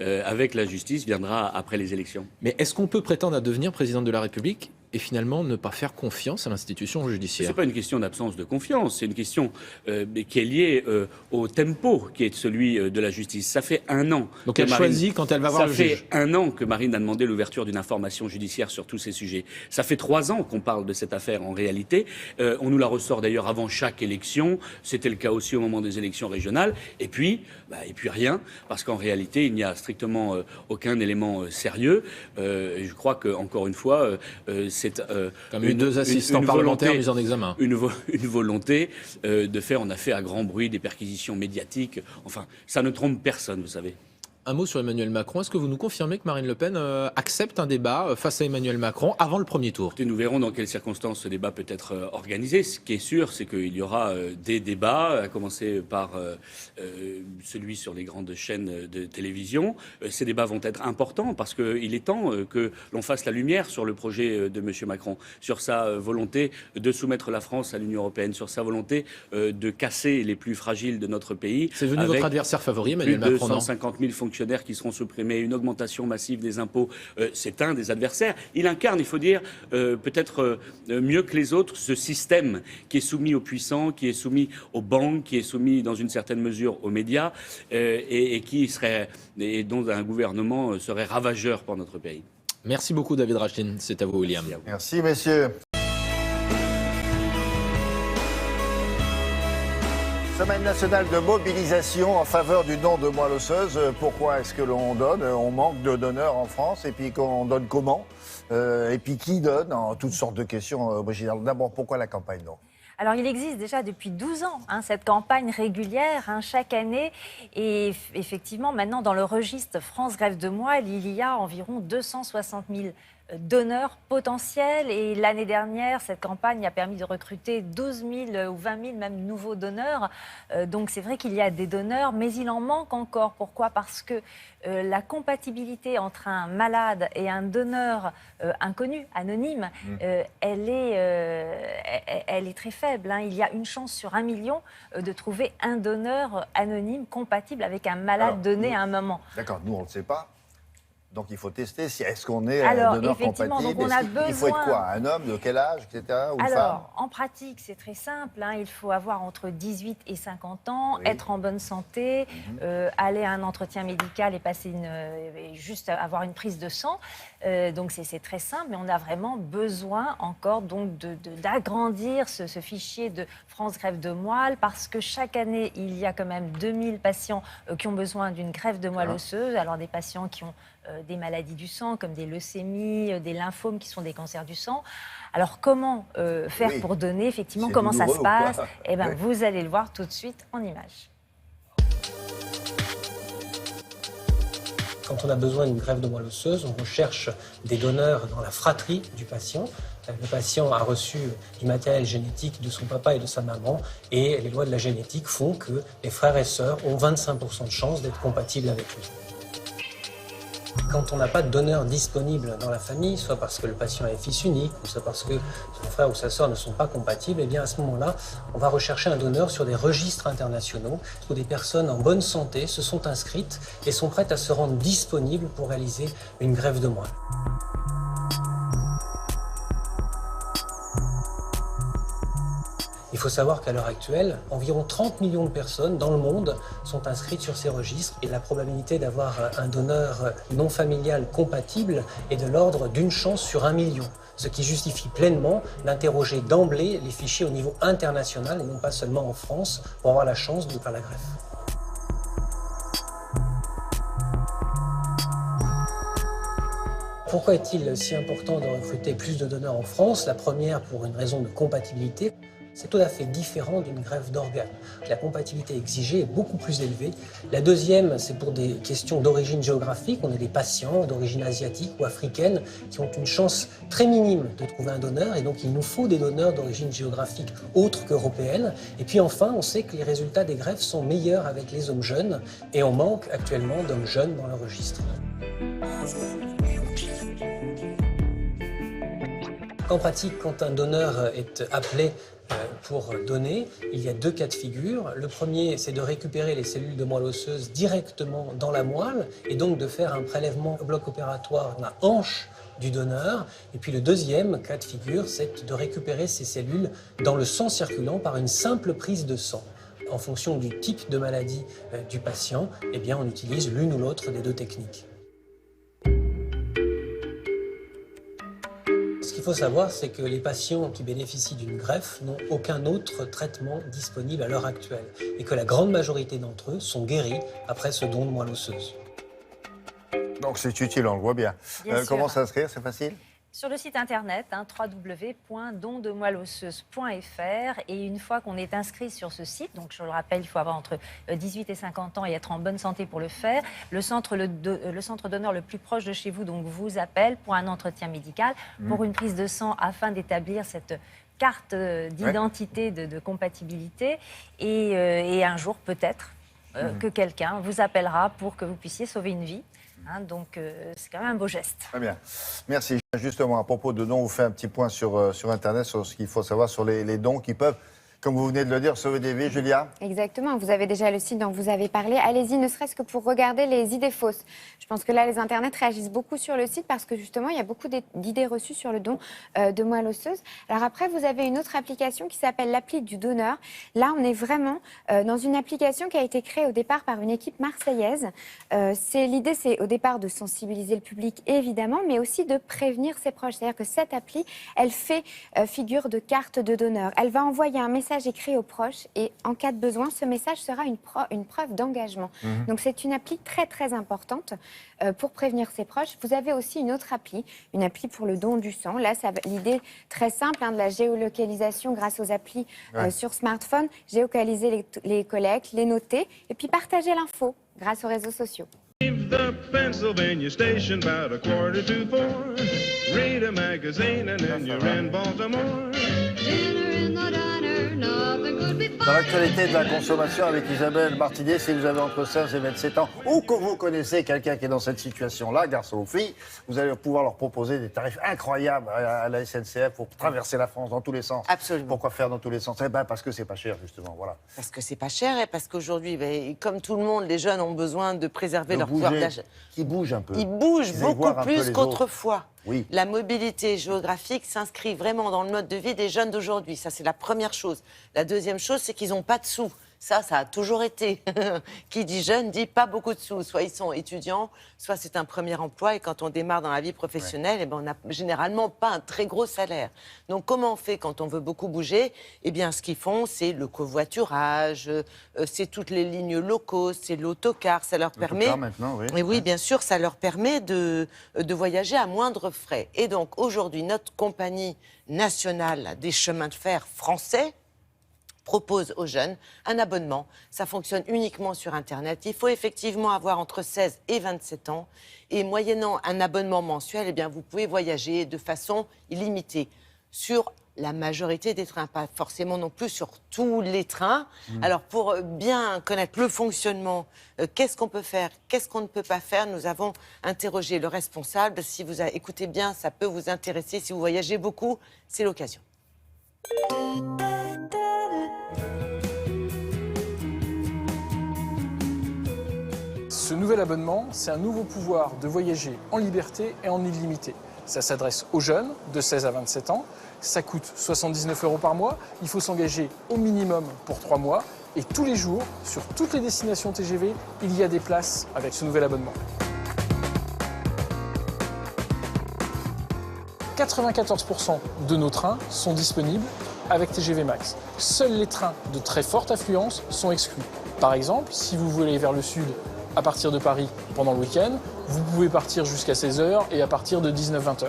avec la justice viendra après les élections. Mais est-ce qu'on peut prétendre à devenir président de la République et finalement ne pas faire confiance à l'institution judiciaire ? Ce n'est pas une question d'absence de confiance, c'est une question qui est liée au tempo qui est celui de la justice. Ça fait un an. Donc elle choisit quand elle va voir le juge. Ça fait un an que Marine a demandé l'ouverture d'une information judiciaire sur tous ces sujets. Ça fait 3 ans qu'on parle de cette affaire en réalité. On nous la ressort d'ailleurs avant chaque élection. C'était le cas aussi au moment des élections régionales. Et puis rien, parce qu'en réalité, il n'y a strictement aucun élément sérieux. Je crois qu'encore une fois, c'est comme 2 assistants parlementaires mis en examen. Une volonté de faire, on a fait à grand bruit des perquisitions médiatiques. Enfin, ça ne trompe personne, vous savez. Un mot sur Emmanuel Macron. Est-ce que vous nous confirmez que Marine Le Pen accepte un débat face à Emmanuel Macron avant le premier tour? Nous verrons dans quelles circonstances ce débat peut être organisé. Ce qui est sûr, c'est qu'il y aura des débats, à commencer par celui sur les grandes chaînes de télévision. Ces débats vont être importants parce qu'il est temps que l'on fasse la lumière sur le projet de M. Macron, sur sa volonté de soumettre la France à l'Union européenne, sur sa volonté de casser les plus fragiles de notre pays. C'est devenu votre adversaire favori, Emmanuel Macron, non ? 150 000 fonctionnaires qui seront supprimés, une augmentation massive des impôts, c'est un des adversaires. Il incarne, il faut dire, peut-être mieux que les autres, ce système qui est soumis aux puissants, qui est soumis aux banques, qui est soumis dans une certaine mesure aux médias, et dont un gouvernement serait ravageur pour notre pays. Merci beaucoup David Rachdine, c'est à vous William. Merci messieurs. Semaine nationale de mobilisation en faveur du don de moelle osseuse. Pourquoi est-ce que l'on donne? On manque de donneurs en France. Et puis on donne comment? Et puis qui donne? Toutes sortes de questions originales. D'abord, pourquoi la campagne non? Alors, il existe déjà depuis 12 ans cette campagne régulière, chaque année. Et effectivement, maintenant, dans le registre France Greffe de Moelle, il y a environ 260 000 donneurs potentiels. Et l'année dernière, cette campagne a permis de recruter 12 000 ou 20 000 même nouveaux donneurs. Donc, c'est vrai qu'il y a des donneurs, mais il en manque encore. Pourquoi? Parce que la compatibilité entre un malade et un donneur inconnu, anonyme, elle est très faible. Il y a une chance sur 1 million de trouver un donneur anonyme compatible avec un malade donné à un moment. D'accord, nous on ne le sait pas. Donc il faut tester. Est-ce qu'on est Alors, donneur effectivement, compatible? donc on a besoin... Il faut être quoi? Un homme? De quel âge, etc. Ou Alors, femme? en pratique, c'est très simple. Il faut avoir entre 18 et 50 ans, être en bonne santé, aller à un entretien médical et passer juste avoir une prise de sang. Donc c'est très simple, mais on a vraiment besoin encore d'agrandir ce fichier de France Greffe de Moelle, parce que chaque année, il y a quand même 2000 patients qui ont besoin d'une greffe de moelle osseuse. Alors des patients qui ont des maladies du sang, comme des leucémies, des lymphomes qui sont des cancers du sang. Alors comment faire pour donner, effectivement, comment ça se passe? Eh bien, vous allez le voir tout de suite en images. Quand on a besoin d'une greffe de moelle osseuse, on recherche des donneurs dans la fratrie du patient. Le patient a reçu du matériel génétique de son papa et de sa maman, et les lois de la génétique font que les frères et sœurs ont 25% de chances d'être compatibles avec lui. Quand on n'a pas de donneur disponible dans la famille, soit parce que le patient est fils unique, ou soit parce que son frère ou sa sœur ne sont pas compatibles, et bien à ce moment-là, on va rechercher un donneur sur des registres internationaux où des personnes en bonne santé se sont inscrites et sont prêtes à se rendre disponibles pour réaliser une greffe de moelle. Il faut savoir qu'à l'heure actuelle, environ 30 millions de personnes dans le monde sont inscrites sur ces registres, et la probabilité d'avoir un donneur non familial compatible est de l'ordre d'une chance sur 1 million, ce qui justifie pleinement d'interroger d'emblée les fichiers au niveau international et non pas seulement en France pour avoir la chance de faire la greffe. Pourquoi est-il si important de recruter plus de donneurs en France? La première, pour une raison de compatibilité. C'est tout à fait différent d'une greffe d'organes. La compatibilité exigée est beaucoup plus élevée. La deuxième, c'est pour des questions d'origine géographique. On a des patients d'origine asiatique ou africaine qui ont une chance très minime de trouver un donneur, et donc il nous faut des donneurs d'origine géographique autre qu'européenne. Et puis enfin, on sait que les résultats des greffes sont meilleurs avec les hommes jeunes, et on manque actuellement d'hommes jeunes dans le registre. En pratique, quand un donneur est appelé pour donner, il y a 2 cas de figure. Le premier, c'est de récupérer les cellules de moelle osseuse directement dans la moelle, et donc de faire un prélèvement au bloc opératoire dans la hanche du donneur. Et puis le deuxième cas de figure, c'est de récupérer ces cellules dans le sang circulant par une simple prise de sang. En fonction du type de maladie du patient, eh bien, on utilise l'une ou l'autre des 2 techniques. Ce qu'il faut savoir, c'est que les patients qui bénéficient d'une greffe n'ont aucun autre traitement disponible à l'heure actuelle, et que la grande majorité d'entre eux sont guéris après ce don de moelle osseuse. Donc c'est utile, on le voit bien. Comment s'inscrire, c'est facile? Sur le site internet, www.dondemoelleosseuse.fr, et une fois qu'on est inscrit sur ce site, donc je le rappelle, il faut avoir entre 18 et 50 ans et être en bonne santé pour le faire, le centre donneur le plus proche de chez vous donc vous appelle pour un entretien médical, pour une prise de sang afin d'établir cette carte d'identité de compatibilité, et un jour peut-être que quelqu'un vous appellera pour que vous puissiez sauver une vie. Donc, c'est quand même un beau geste. Très bien. Merci. Justement, à propos de dons, on vous fait un petit point sur Internet, sur ce qu'il faut savoir sur les dons qui peuvent, comme vous venez de le dire, sauver des vies. Julia ? Exactement. Vous avez déjà le site dont vous avez parlé. Allez-y, ne serait-ce que pour regarder les idées fausses. Je pense que là, les internets réagissent beaucoup sur le site parce que justement, il y a beaucoup d'idées reçues sur le don de moelle osseuse. Alors après, vous avez une autre application qui s'appelle l'appli du donneur. Là, on est vraiment dans une application qui a été créée au départ par une équipe marseillaise. L'idée, c'est au départ de sensibiliser le public, évidemment, mais aussi de prévenir ses proches. C'est-à-dire que cette appli, elle fait figure de carte de donneur. Elle va envoyer un message écrit aux proches et en cas de besoin, ce message sera une preuve d'engagement. Donc c'est une appli très très importante pour prévenir ses proches. Vous avez aussi une autre appli, une appli pour le don du sang. Là, l'idée très simple de la géolocalisation grâce aux applis sur smartphone, géolocaliser les collectes, les noter et puis partager l'info grâce aux réseaux sociaux. The Pennsylvania station about 3:45. Read a magazine and then you're in Baltimore. Dans l'actualité de la consommation avec Isabelle Martinet, si vous avez entre 16 et 27 ans ou que vous connaissez quelqu'un qui est dans cette situation-là, garçon ou fille, vous allez pouvoir leur proposer des tarifs incroyables à la SNCF pour traverser la France dans tous les sens. Absolument. Pourquoi faire dans tous les sens? Parce que c'est pas cher, justement. Voilà. Parce que c'est pas cher et parce qu'aujourd'hui, comme tout le monde, les jeunes ont besoin de préserver leur pouvoir d'achat. Qui bougent un peu. Ils bougent beaucoup plus qu'autrefois. Oui. La mobilité géographique s'inscrit vraiment dans le mode de vie des jeunes d'aujourd'hui. Ça, c'est la première chose. La deuxième chose, c'est qu'ils n'ont pas de sous. Ça a toujours été. Qui dit jeune dit pas beaucoup de sous. Soit ils sont étudiants, soit c'est un premier emploi. Et quand on démarre dans la vie professionnelle, on n'a généralement pas un très gros salaire. Donc comment on fait quand on veut beaucoup bouger? Ce qu'ils font, c'est le covoiturage, c'est toutes les lignes locaux, c'est l'autocar. Ça leur permet... maintenant, oui. Et oui, bien sûr, ça leur permet de voyager à moindre frais. Et donc aujourd'hui, notre compagnie nationale des chemins de fer français propose aux jeunes un abonnement. Ça fonctionne uniquement sur Internet. Il faut effectivement avoir entre 16 et 27 ans. Et moyennant un abonnement mensuel, vous pouvez voyager de façon illimitée sur la majorité des trains, pas forcément non plus sur tous les trains. Alors pour bien connaître le fonctionnement, qu'est-ce qu'on peut faire, qu'est-ce qu'on ne peut pas faire, nous avons interrogé le responsable. Si vous écoutez bien, ça peut vous intéresser. Si vous voyagez beaucoup, c'est l'occasion. Ce nouvel abonnement, c'est un nouveau pouvoir de voyager en liberté et en illimité. Ça s'adresse aux jeunes de 16 à 27 ans. Ça coûte 79 € par mois. Il faut s'engager au minimum pour 3 mois. Et tous les jours, sur toutes les destinations TGV, il y a des places avec ce nouvel abonnement. 94% de nos trains sont disponibles avec TGV Max. Seuls les trains de très forte affluence sont exclus. Par exemple, si vous voulez aller vers le sud à partir de Paris pendant le week-end, vous pouvez partir jusqu'à 16h et à partir de 19-20h.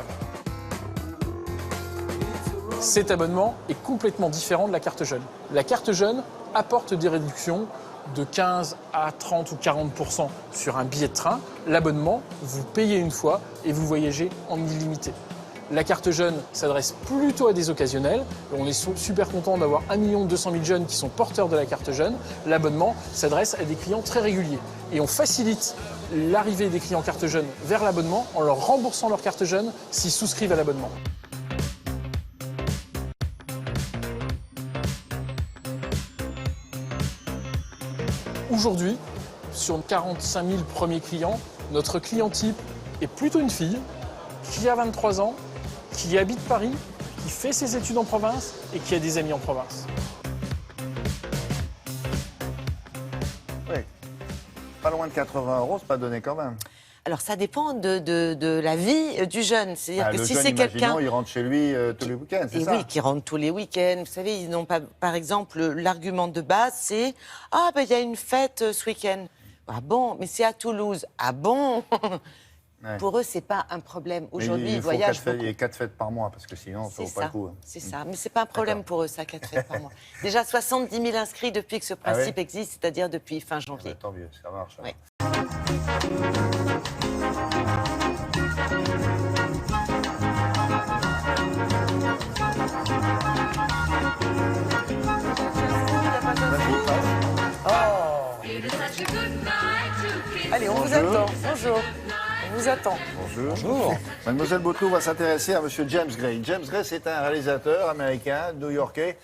Cet abonnement est complètement différent de la carte jeune. La carte jeune apporte des réductions de 15 à 30 ou 40% sur un billet de train. L'abonnement, vous payez une fois et vous voyagez en illimité. La carte jeune s'adresse plutôt à des occasionnels. On est super content d'avoir 1 200 000 jeunes qui sont porteurs de la carte jeune. L'abonnement s'adresse à des clients très réguliers. Et on facilite l'arrivée des clients carte jeune vers l'abonnement en leur remboursant leur carte jeune s'ils souscrivent à l'abonnement. Aujourd'hui, sur 45 000 premiers clients, notre client type est plutôt une fille qui a 23 ans, qui habite Paris, qui fait ses études en province et qui a des amis en province. Oui. Pas loin de 80 €, c'est pas donné quand même. Alors ça dépend de la vie du jeune. C'est-à-dire que si c'est quelqu'un... il rentre chez lui tous les week-ends, c'est ça? Oui, qui rentre tous les week-ends. Vous savez, ils n'ont pas... Par exemple, l'argument de base, c'est « Ah, il y a une fête ce week-end. » Ah bon? Mais c'est à Toulouse. Ah bon? Ouais. Pour eux, c'est pas un problème. Aujourd'hui, ils il faut voyagent 4 fêtes par mois, parce que sinon, ça vaut pas le coup. C'est ça, mais c'est pas un problème pour eux, ça, 4 fêtes par mois. Déjà 70 000 inscrits depuis que ce principe existe, c'est-à-dire depuis fin janvier. Tant mieux, ça marche. Oui. Allez, on vous attend. Bonjour. On vous attend. Bonjour. Mademoiselle Bouteloup va s'intéresser à Monsieur James Gray. James Gray, c'est un réalisateur américain, new-yorkais,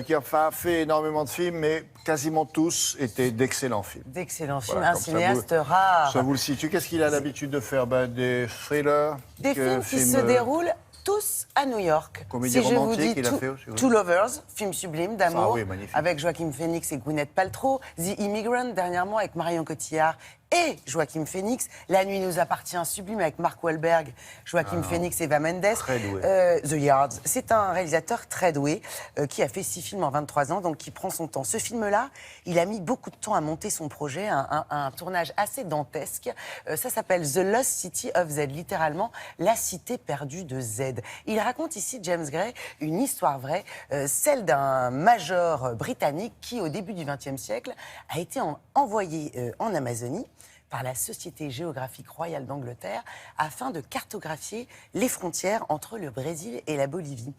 qui a fait énormément de films, mais quasiment tous étaient d'excellents films. D'excellents films, Voilà, un comme cinéaste rare. Ça vous le situe. Qu'est-ce qu'il a l'habitude de faire? Des thrillers. Des films qui se déroulent tous à New York. Comédie Si je vous romantique, dis il a fait aussi, oui. Two Lovers, film sublime d'amour, Ah oui, magnifique. avec Joaquin Phoenix et Gwyneth Paltrow, The Immigrant dernièrement avec Marion Cotillard et Joaquin Phoenix, La nuit nous appartient, sublime avec Mark Wahlberg, Joaquin Phoenix et Eva Mendes, Très doué. The Yards. C'est un réalisateur très doué qui a fait 6 films en 23 ans, donc qui prend son temps. Ce film-là, il a mis beaucoup de temps à monter son projet, un tournage assez dantesque. Ça s'appelle The Lost City of Z, littéralement la cité perdue de Z. Il raconte ici, James Gray, une histoire vraie, celle d'un major britannique qui, au début du XXe siècle, a été envoyé en Amazonie par la Société géographique royale d'Angleterre afin de cartographier les frontières entre le Brésil et la Bolivie.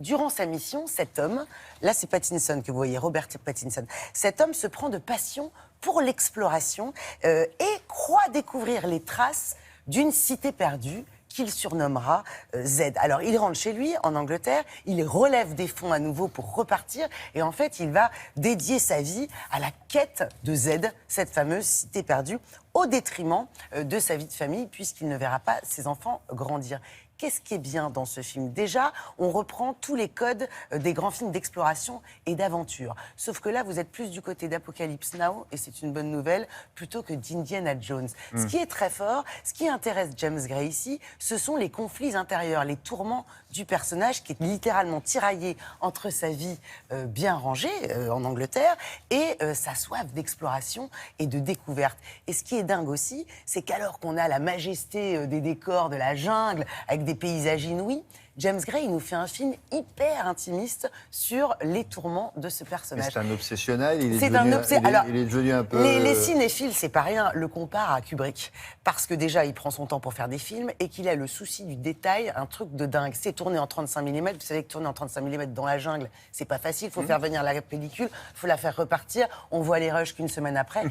Durant sa mission, cet homme, là c'est Pattinson que vous voyez, Robert Pattinson, cet homme se prend de passion pour l'exploration et croit découvrir les traces d'une cité perdue qu'il surnommera Z. Alors, il rentre chez lui, en Angleterre, il relève des fonds à nouveau pour repartir, et en fait, il va dédier sa vie à la quête de Z, cette fameuse cité perdue, au détriment de sa vie de famille, puisqu'il ne verra pas ses enfants grandir. Qu'est-ce qui est bien dans ce film? Déjà, on reprend tous les codes des grands films d'exploration et d'aventure. Sauf que là, vous êtes plus du côté d'Apocalypse Now, et c'est une bonne nouvelle, plutôt que d'Indiana Jones. Ce qui est très fort, ce qui intéresse James Gray ici, ce sont les conflits intérieurs, les tourments du personnage qui est littéralement tiraillé entre sa vie bien rangée en Angleterre et sa soif d'exploration et de découverte. Et ce qui est dingue aussi, c'est qu'alors qu'on a la majesté des décors de la jungle, avec des paysages inouïs, James Gray, il nous fait un film hyper intimiste sur les tourments de ce personnage. C'est un obsessionnel, il est devenu un peu... Les cinéphiles, c'est pas rien, le comparent à Kubrick. Parce que déjà, il prend son temps pour faire des films et qu'il a le souci du détail, un truc de dingue. C'est tourné en 35 mm, vous savez que tourner en 35 mm dans la jungle, c'est pas facile, il faut faire venir la pellicule, il faut la faire repartir, on voit les rushs qu'une semaine après.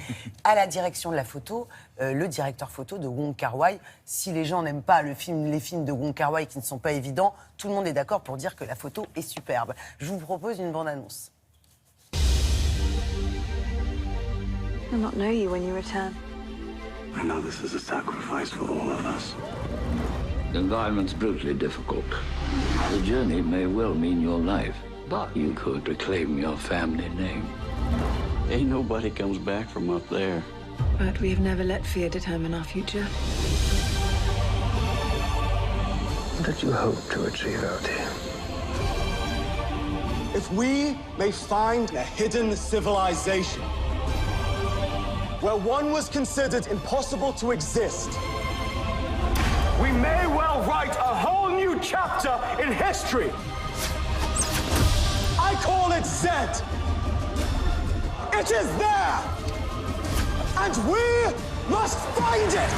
À la direction de la photo, le directeur photo de Wong Kar-wai, si les gens n'aiment pas les films de Wong Kar-wai qui ne sont pas évidents, tout le monde est d'accord pour dire que la photo est superbe. Je vous propose une bande-annonce. I'll not know you when you return. I know this is a sacrifice for all of us. The environment's brutally difficult. The journey may well mean your life, but you could reclaim your family name. Ain't nobody comes back from up there. But we have never let fear determine our future. What did you hope to achieve out here? If we may find a hidden civilization where one was considered impossible to exist, we may well write a whole new chapter in history. I call it Z. It is there, and we must find it.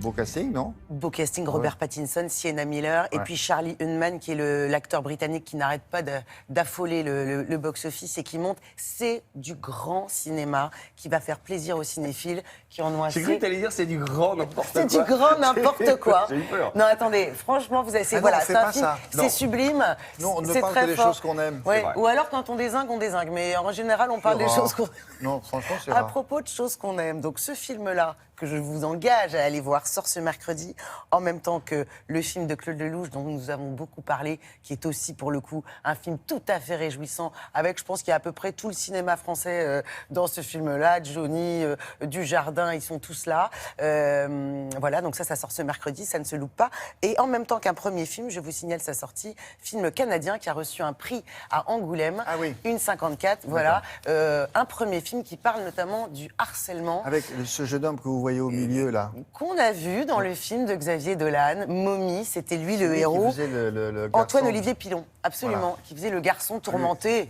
Beau casting, non? Beau casting, Robert Pattinson, Sienna Miller, et puis Charlie Hunnam, qui est l'acteur britannique qui n'arrête pas d'affoler le box-office et qui monte. C'est du grand cinéma qui va faire plaisir aux cinéphiles qui en ont assez. J'ai cru que t'allais dire c'est du grand n'importe quoi. C'est du grand n'importe quoi. J'ai eu peur. Non, attendez, franchement, vous avez. C'est un film, c'est sublime. Non, on ne c'est parle très que des fort. choses qu'on aime. Ouais. Ou alors, quand on dézingue, on dézingue. Mais en général, on parle des choses qu'on Non, franchement, c'est à rare. propos de choses qu'on aime. Donc, ce film-là, que je vous engage à aller voir, sort ce mercredi, en même temps que le film de Claude Lelouch, dont nous avons beaucoup parlé, qui est aussi, pour le coup, un film tout à fait réjouissant, avec, je pense qu'il y a à peu près tout le cinéma français dans ce film-là, Johnny, Dujardin, ils sont tous là. Voilà, donc ça sort ce mercredi, ça ne se loupe pas. Et en même temps qu'un premier film, je vous signale sa sortie, film canadien qui a reçu un prix à Angoulême, une 54, voilà. Un premier film qui parle notamment du harcèlement. Avec ce jeune homme que vous voyez au milieu, là. Qu'on a vu dans le film de Xavier Dolan, Mommy, c'était lui le héros. Qui faisait le garçon. Antoine-Olivier Pilon, absolument, voilà. Qui faisait le garçon tourmenté.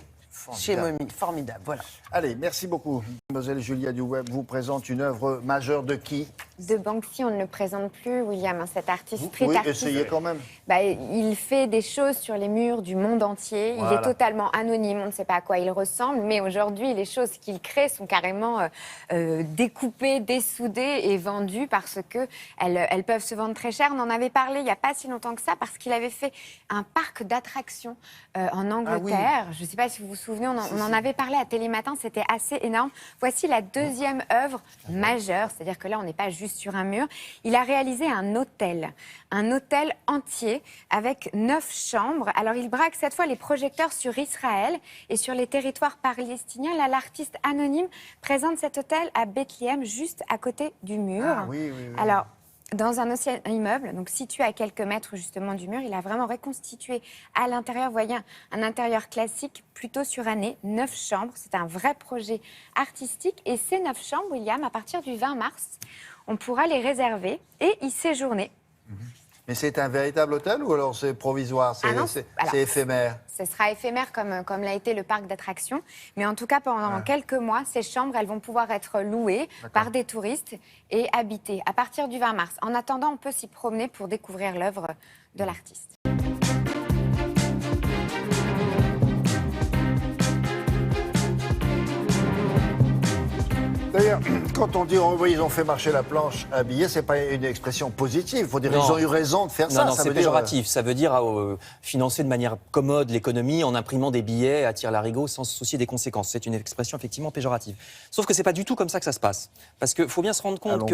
Chez Mommy, formidable, voilà. Allez, merci beaucoup. Mademoiselle Julia Duweb vous présente une œuvre majeure de qui? De Banksy, on ne le présente plus, William, cet artiste, street artiste. Essayez quand même. Il fait des choses sur les murs du monde entier. Voilà. Il est totalement anonyme, on ne sait pas à quoi il ressemble, mais aujourd'hui, les choses qu'il crée sont carrément découpées, dessoudées et vendues parce qu'elles peuvent se vendre très cher. On en avait parlé il n'y a pas si longtemps que ça parce qu'il avait fait un parc d'attractions en Angleterre. Je ne sais pas si vous vous souvenez, on en avait parlé à Télématin, c'était assez énorme. Voici la deuxième œuvre majeure, c'est-à-dire que là, on n'est pas juste sur un mur. Il a réalisé un hôtel entier avec 9 chambres. Alors, il braque cette fois les projecteurs sur Israël et sur les territoires palestiniens. Là, l'artiste anonyme présente cet hôtel à Bethléem, juste à côté du mur. Alors, dans un ancien immeuble, donc situé à quelques mètres justement du mur, il a vraiment reconstitué à l'intérieur, vous voyez, un intérieur classique plutôt suranné, 9 chambres. C'est un vrai projet artistique. Et ces 9 chambres, William, à partir du 20 mars, on pourra les réserver et y séjourner. Mais c'est un véritable hôtel ou alors c'est provisoire, c'est éphémère? Ce sera éphémère comme l'a été le parc d'attractions. Mais en tout cas, pendant quelques mois, ces chambres, elles vont pouvoir être louées par des touristes et habitées à partir du 20 mars. En attendant, on peut s'y promener pour découvrir l'œuvre de l'artiste. D'ailleurs, quand on dit ils ont fait marcher la planche à billets, c'est pas une expression positive. Il faut dire qu'ils ont eu raison de faire ça. Non, c'est péjoratif. Ça veut dire financer de manière commode l'économie en imprimant des billets à tire-larigot sans se soucier des conséquences. C'est une expression effectivement péjorative. Sauf que c'est pas du tout comme ça que ça se passe. Parce qu'il faut bien se rendre compte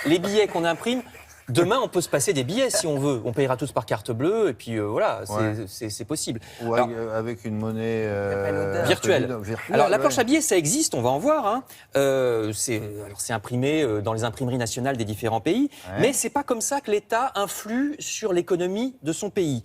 les billets qu'on imprime. Demain, on peut se passer des billets si on veut. On payera tous par carte bleue et puis voilà, c'est possible. Ou alors, avec une monnaie virtuelle. Alors la planche à billets, ça existe, on va en voir. Hein. C'est imprimé dans les imprimeries nationales des différents pays, mais c'est pas comme ça que l'État influe sur l'économie de son pays.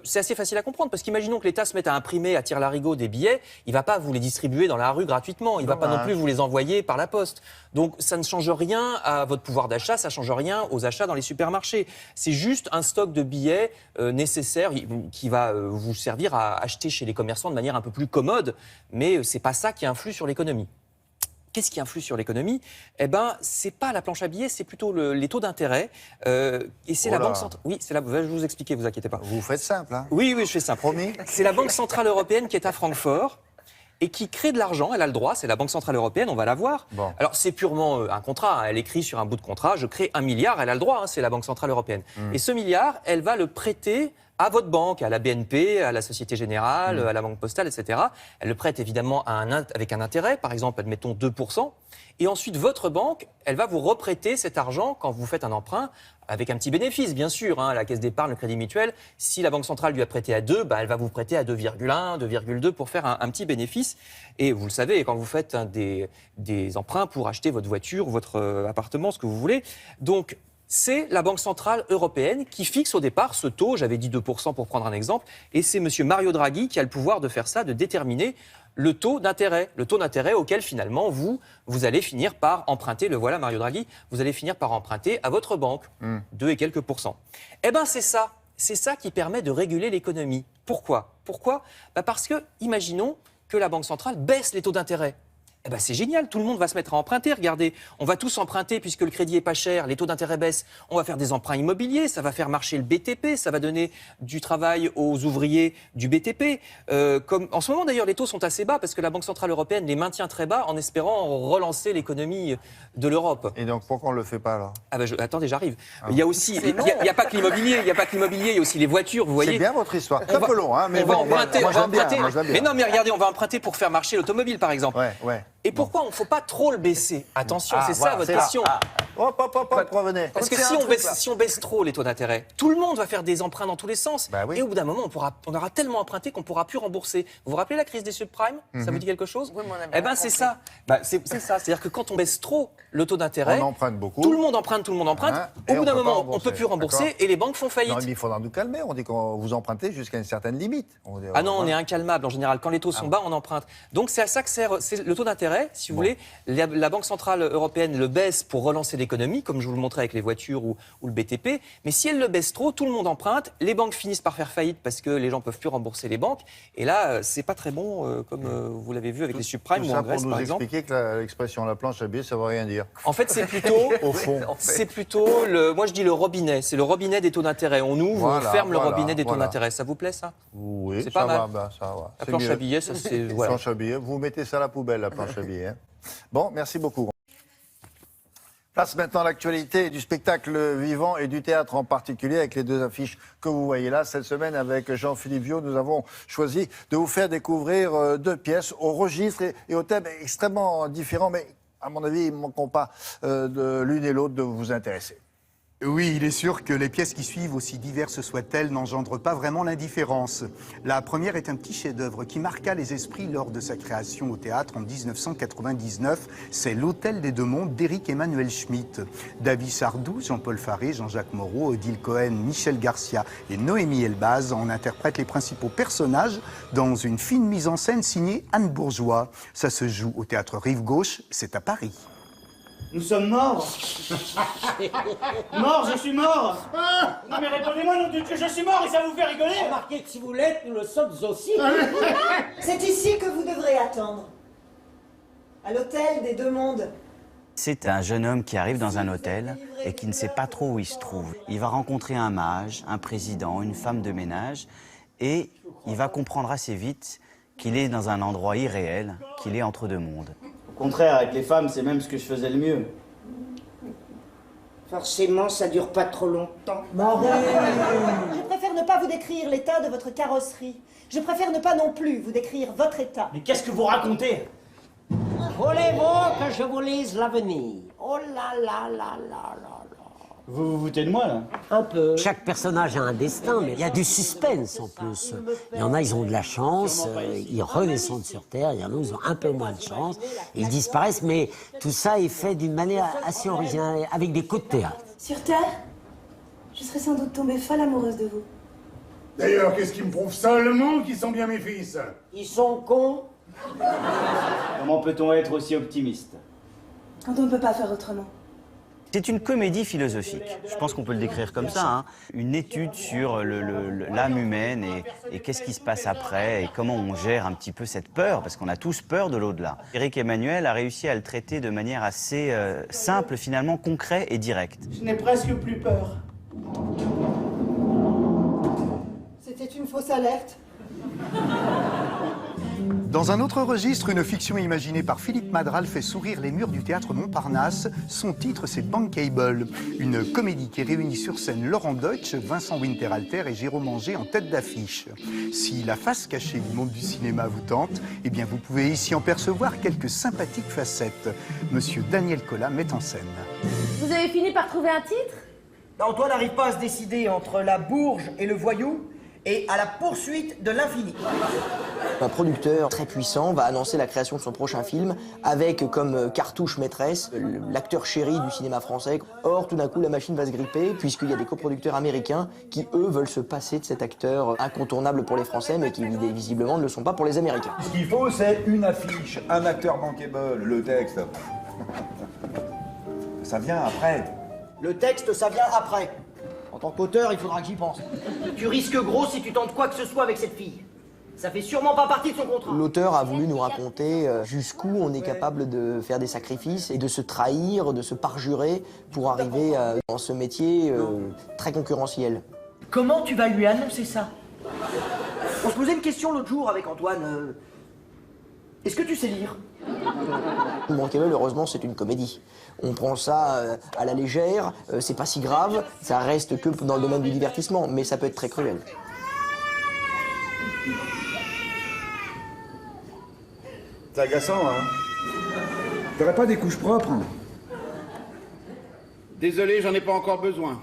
C'est assez facile à comprendre parce qu'imaginons que l'État se mette à imprimer à tire-larigot des billets, il va pas vous les distribuer dans la rue gratuitement, il va pas non plus vous les envoyer par la poste. Donc ça ne change rien à votre pouvoir d'achat, ça change rien aux achats dans les supermarchés. C'est juste un stock de billets nécessaire qui va vous servir à acheter chez les commerçants de manière un peu plus commode, mais c'est pas ça qui influe sur l'économie. Qu'est-ce qui influe sur l'économie? Eh ben, c'est pas la planche à billets, c'est plutôt les taux d'intérêt. Et c'est la Banque centrale. Oui, je vais vous expliquer, vous inquiétez pas. Vous faites simple, hein? Oui, je fais simple. Promis. C'est la Banque centrale européenne qui est à Francfort et qui crée de l'argent, elle a le droit, c'est la Banque centrale européenne, on va la voir. Bon. Alors c'est purement un contrat, elle écrit sur un bout de contrat, je crée 1 milliard, elle a le droit, c'est la Banque centrale européenne. Et ce milliard, elle va le prêter à votre banque, à la BNP, à la Société Générale, à la Banque Postale, etc. Elle le prête évidemment avec un intérêt, par exemple, admettons 2%. Et ensuite, votre banque, elle va vous reprêter cet argent quand vous faites un emprunt, avec un petit bénéfice, bien sûr. Hein, la Caisse d'épargne, le Crédit Mutuel, si la Banque centrale lui a prêté à 2, elle va vous prêter à 2,1, 2,2 pour faire un petit bénéfice. Et vous le savez, quand vous faites des emprunts pour acheter votre voiture, votre appartement, ce que vous voulez, donc c'est la Banque centrale européenne qui fixe au départ ce taux, j'avais dit 2% pour prendre un exemple, et c'est M. Mario Draghi qui a le pouvoir de faire ça, de déterminer le taux d'intérêt auquel finalement vous allez finir par emprunter, le voilà Mario Draghi, vous allez finir par emprunter à votre banque, 2 et quelques %. Eh bien c'est ça qui permet de réguler l'économie. Pourquoi? Parce que, imaginons que la Banque centrale baisse les taux d'intérêt. Eh ben c'est génial, tout le monde va se mettre à emprunter. Regardez, on va tous emprunter puisque le crédit est pas cher, les taux d'intérêt baissent. On va faire des emprunts immobiliers, ça va faire marcher le BTP, ça va donner du travail aux ouvriers du BTP. Comme en ce moment d'ailleurs, les taux sont assez bas parce que la Banque centrale européenne les maintient très bas en espérant relancer l'économie de l'Europe. Et donc pourquoi on le fait pas alors? Attendez, j'arrive. Il y a aussi, il y a pas que l'immobilier, il y a aussi les voitures. Vous voyez. C'est bien votre histoire. Un peu long, hein. Mais on va emprunter. Mais non, mais regardez, on va emprunter pour faire marcher l'automobile, par exemple. Ouais. Et pourquoi on ne faut pas trop le baisser? Attention, c'est ça votre question. Hop, revenez. Parce que si on baisse trop les taux d'intérêt, tout le monde va faire des emprunts dans tous les sens. Et au bout d'un moment, on aura tellement emprunté qu'on ne pourra plus rembourser. Vous vous rappelez la crise des subprimes? Ça vous dit quelque chose? Oui, Eh bien, c'est ça. C'est ça. C'est-à-dire que quand on baisse trop le taux d'intérêt, on emprunte beaucoup. Tout le monde emprunte. Au bout d'un moment, on ne peut plus rembourser et les banques font faillite. Non, mais il faudra nous calmer. On dit que vous empruntez jusqu'à une certaine limite. Ah non, on est incalmable en général. Quand les taux sont bas, on emprunte. Donc c'est à ça que sert le taux d'intérêt. Si vous voulez, la Banque Centrale Européenne le baisse pour relancer l'économie, comme je vous le montrais avec les voitures ou le BTP. Mais si elle le baisse trop, tout le monde emprunte. Les banques finissent par faire faillite parce que les gens ne peuvent plus rembourser les banques. Et là, c'est pas très bon, comme vous l'avez vu avec les subprimes ou en Grèce, par exemple. Pour nous expliquer que l'expression la planche à billets, ça ne veut rien dire. En fait, c'est plutôt, au fond, c'est plutôt moi je dis le robinet. C'est le robinet des taux d'intérêt. On ouvre, on ferme le robinet des taux d'intérêt. Ça vous plaît ça? Oui, c'est pas mal. Ça va. La planche à billets, ça c'est. Voilà. Planche à billets, vous mettez ça à la poubelle, la planche à billets. Hein. Bon, merci beaucoup. Place maintenant à l'actualité du spectacle vivant et du théâtre en particulier avec les deux affiches que vous voyez là. Cette semaine, avec Jean-Philippe Viau, nous avons choisi de vous faire découvrir deux pièces au registre et au thème extrêmement différents, mais à mon avis, ils ne manqueront pas de l'une et l'autre de vous intéresser. Oui, il est sûr que les pièces qui suivent, aussi diverses soient-elles, n'engendrent pas vraiment l'indifférence. La première est un petit chef-d'œuvre qui marqua les esprits lors de sa création au théâtre en 1999. C'est L'Hôtel des Deux Mondes d'Éric Emmanuel Schmitt. David Sardou, Jean-Paul Faré, Jean-Jacques Moreau, Odile Cohen, Michel Garcia et Noémie Elbaz en interprètent les principaux personnages dans une fine mise en scène signée Anne Bourgeois. Ça se joue au théâtre Rive-Gauche, c'est à Paris. Nous sommes morts. Mort, je suis mort. Non mais répondez-moi, non du Dieu, je suis mort et ça vous fait rigoler. Remarquez que si vous l'êtes, nous le sommes aussi. C'est ici que vous devrez attendre. À l'hôtel des Deux Mondes. C'est un jeune homme qui arrive dans un hôtel et qui ne sait pas trop où il se trouve. Il va rencontrer un mage, un président, une femme de ménage et il va comprendre assez vite qu'il est dans un endroit irréel, qu'il est entre deux mondes. Au contraire, avec les femmes, c'est même ce que je faisais le mieux. Forcément, ça dure pas trop longtemps. Je préfère ne pas vous décrire l'état de votre carrosserie. Je préfère ne pas non plus vous décrire votre état. Mais qu'est-ce que vous racontez? Voulez-vous que je vous lise l'avenir? Oh là là là là là. Vous vous foutez de moi, là? Un peu. Chaque personnage a un destin, mais il y a du suspense en plus. Il y en a, ils ont de la chance, ils redescendent sur Terre, il y en a, ils ont un peu moins de chance, ils disparaissent, mais tout ça est fait d'une manière assez originale, avec des coups de théâtre. Sur Terre, je serais sans doute tombée folle amoureuse de vous. D'ailleurs, qu'est-ce qui me prouve seulement qu'ils sont bien mes fils? Ils sont cons. Comment peut-on être aussi optimiste? Quand on ne peut pas faire autrement. C'est une comédie philosophique, je pense qu'on peut le décrire comme ça, hein. Une étude sur l'âme humaine et qu'est-ce qui se passe après et comment on gère un petit peu cette peur, parce qu'on a tous peur de l'au-delà. Éric Emmanuel a réussi à le traiter de manière assez simple, finalement concret et direct. Je n'ai presque plus peur. C'était une fausse alerte. Dans un autre registre, une fiction imaginée par Philippe Madral fait sourire les murs du théâtre Montparnasse. Son titre, c'est Bankable, une comédie qui réunit sur scène Laurent Deutsch, Vincent Winterhalter et Jérôme Anger en tête d'affiche. Si la face cachée du monde du cinéma vous tente, eh bien vous pouvez ici en percevoir quelques sympathiques facettes. Monsieur Daniel Collat met en scène. Vous avez fini par trouver un titre? Antoine n'arrive pas à se décider entre la bourge et le voyou, et à la poursuite de l'infini. Un producteur très puissant va annoncer la création de son prochain film avec comme cartouche maîtresse l'acteur chéri du cinéma français. Or, tout d'un coup, la machine va se gripper puisqu'il y a des coproducteurs américains qui, eux, veulent se passer de cet acteur incontournable pour les Français mais qui, visiblement, ne le sont pas pour les Américains. Ce qu'il faut, c'est une affiche, un acteur bankable, le texte. Ça vient après. Le texte, ça vient après. En tant qu'auteur, il faudra que j'y pense. Tu risques gros si tu tentes quoi que ce soit avec cette fille. Ça fait sûrement pas partie de son contrat. L'auteur a voulu nous raconter jusqu'où on est capable de faire des sacrifices et de se trahir, de se parjurer pour arriver dans ce métier très concurrentiel. Comment tu vas lui annoncer ça? On se posait une question l'autre jour avec Antoine. Est-ce que tu sais lire? Bankable, heureusement, c'est une comédie. On prend ça à la légère, c'est pas si grave, ça reste que dans le domaine du divertissement, mais ça peut être très cruel. C'est agaçant, hein? T'aurais pas des couches propres? Désolé, j'en ai pas encore besoin.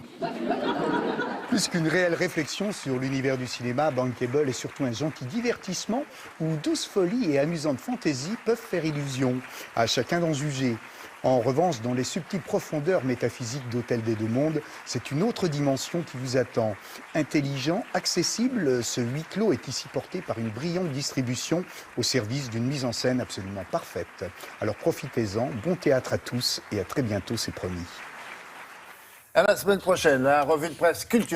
Plus qu'une réelle réflexion sur l'univers du cinéma, Bankable est surtout un gentil divertissement où douce folie et amusante fantaisie peuvent faire illusion. À chacun d'en juger. En revanche, dans les subtiles profondeurs métaphysiques d'Hôtel des Deux Mondes, c'est une autre dimension qui vous attend. Intelligent, accessible, ce huis clos est ici porté par une brillante distribution au service d'une mise en scène absolument parfaite. Alors profitez-en, bon théâtre à tous et à très bientôt, c'est promis. À la semaine prochaine, la revue de presse culturelle.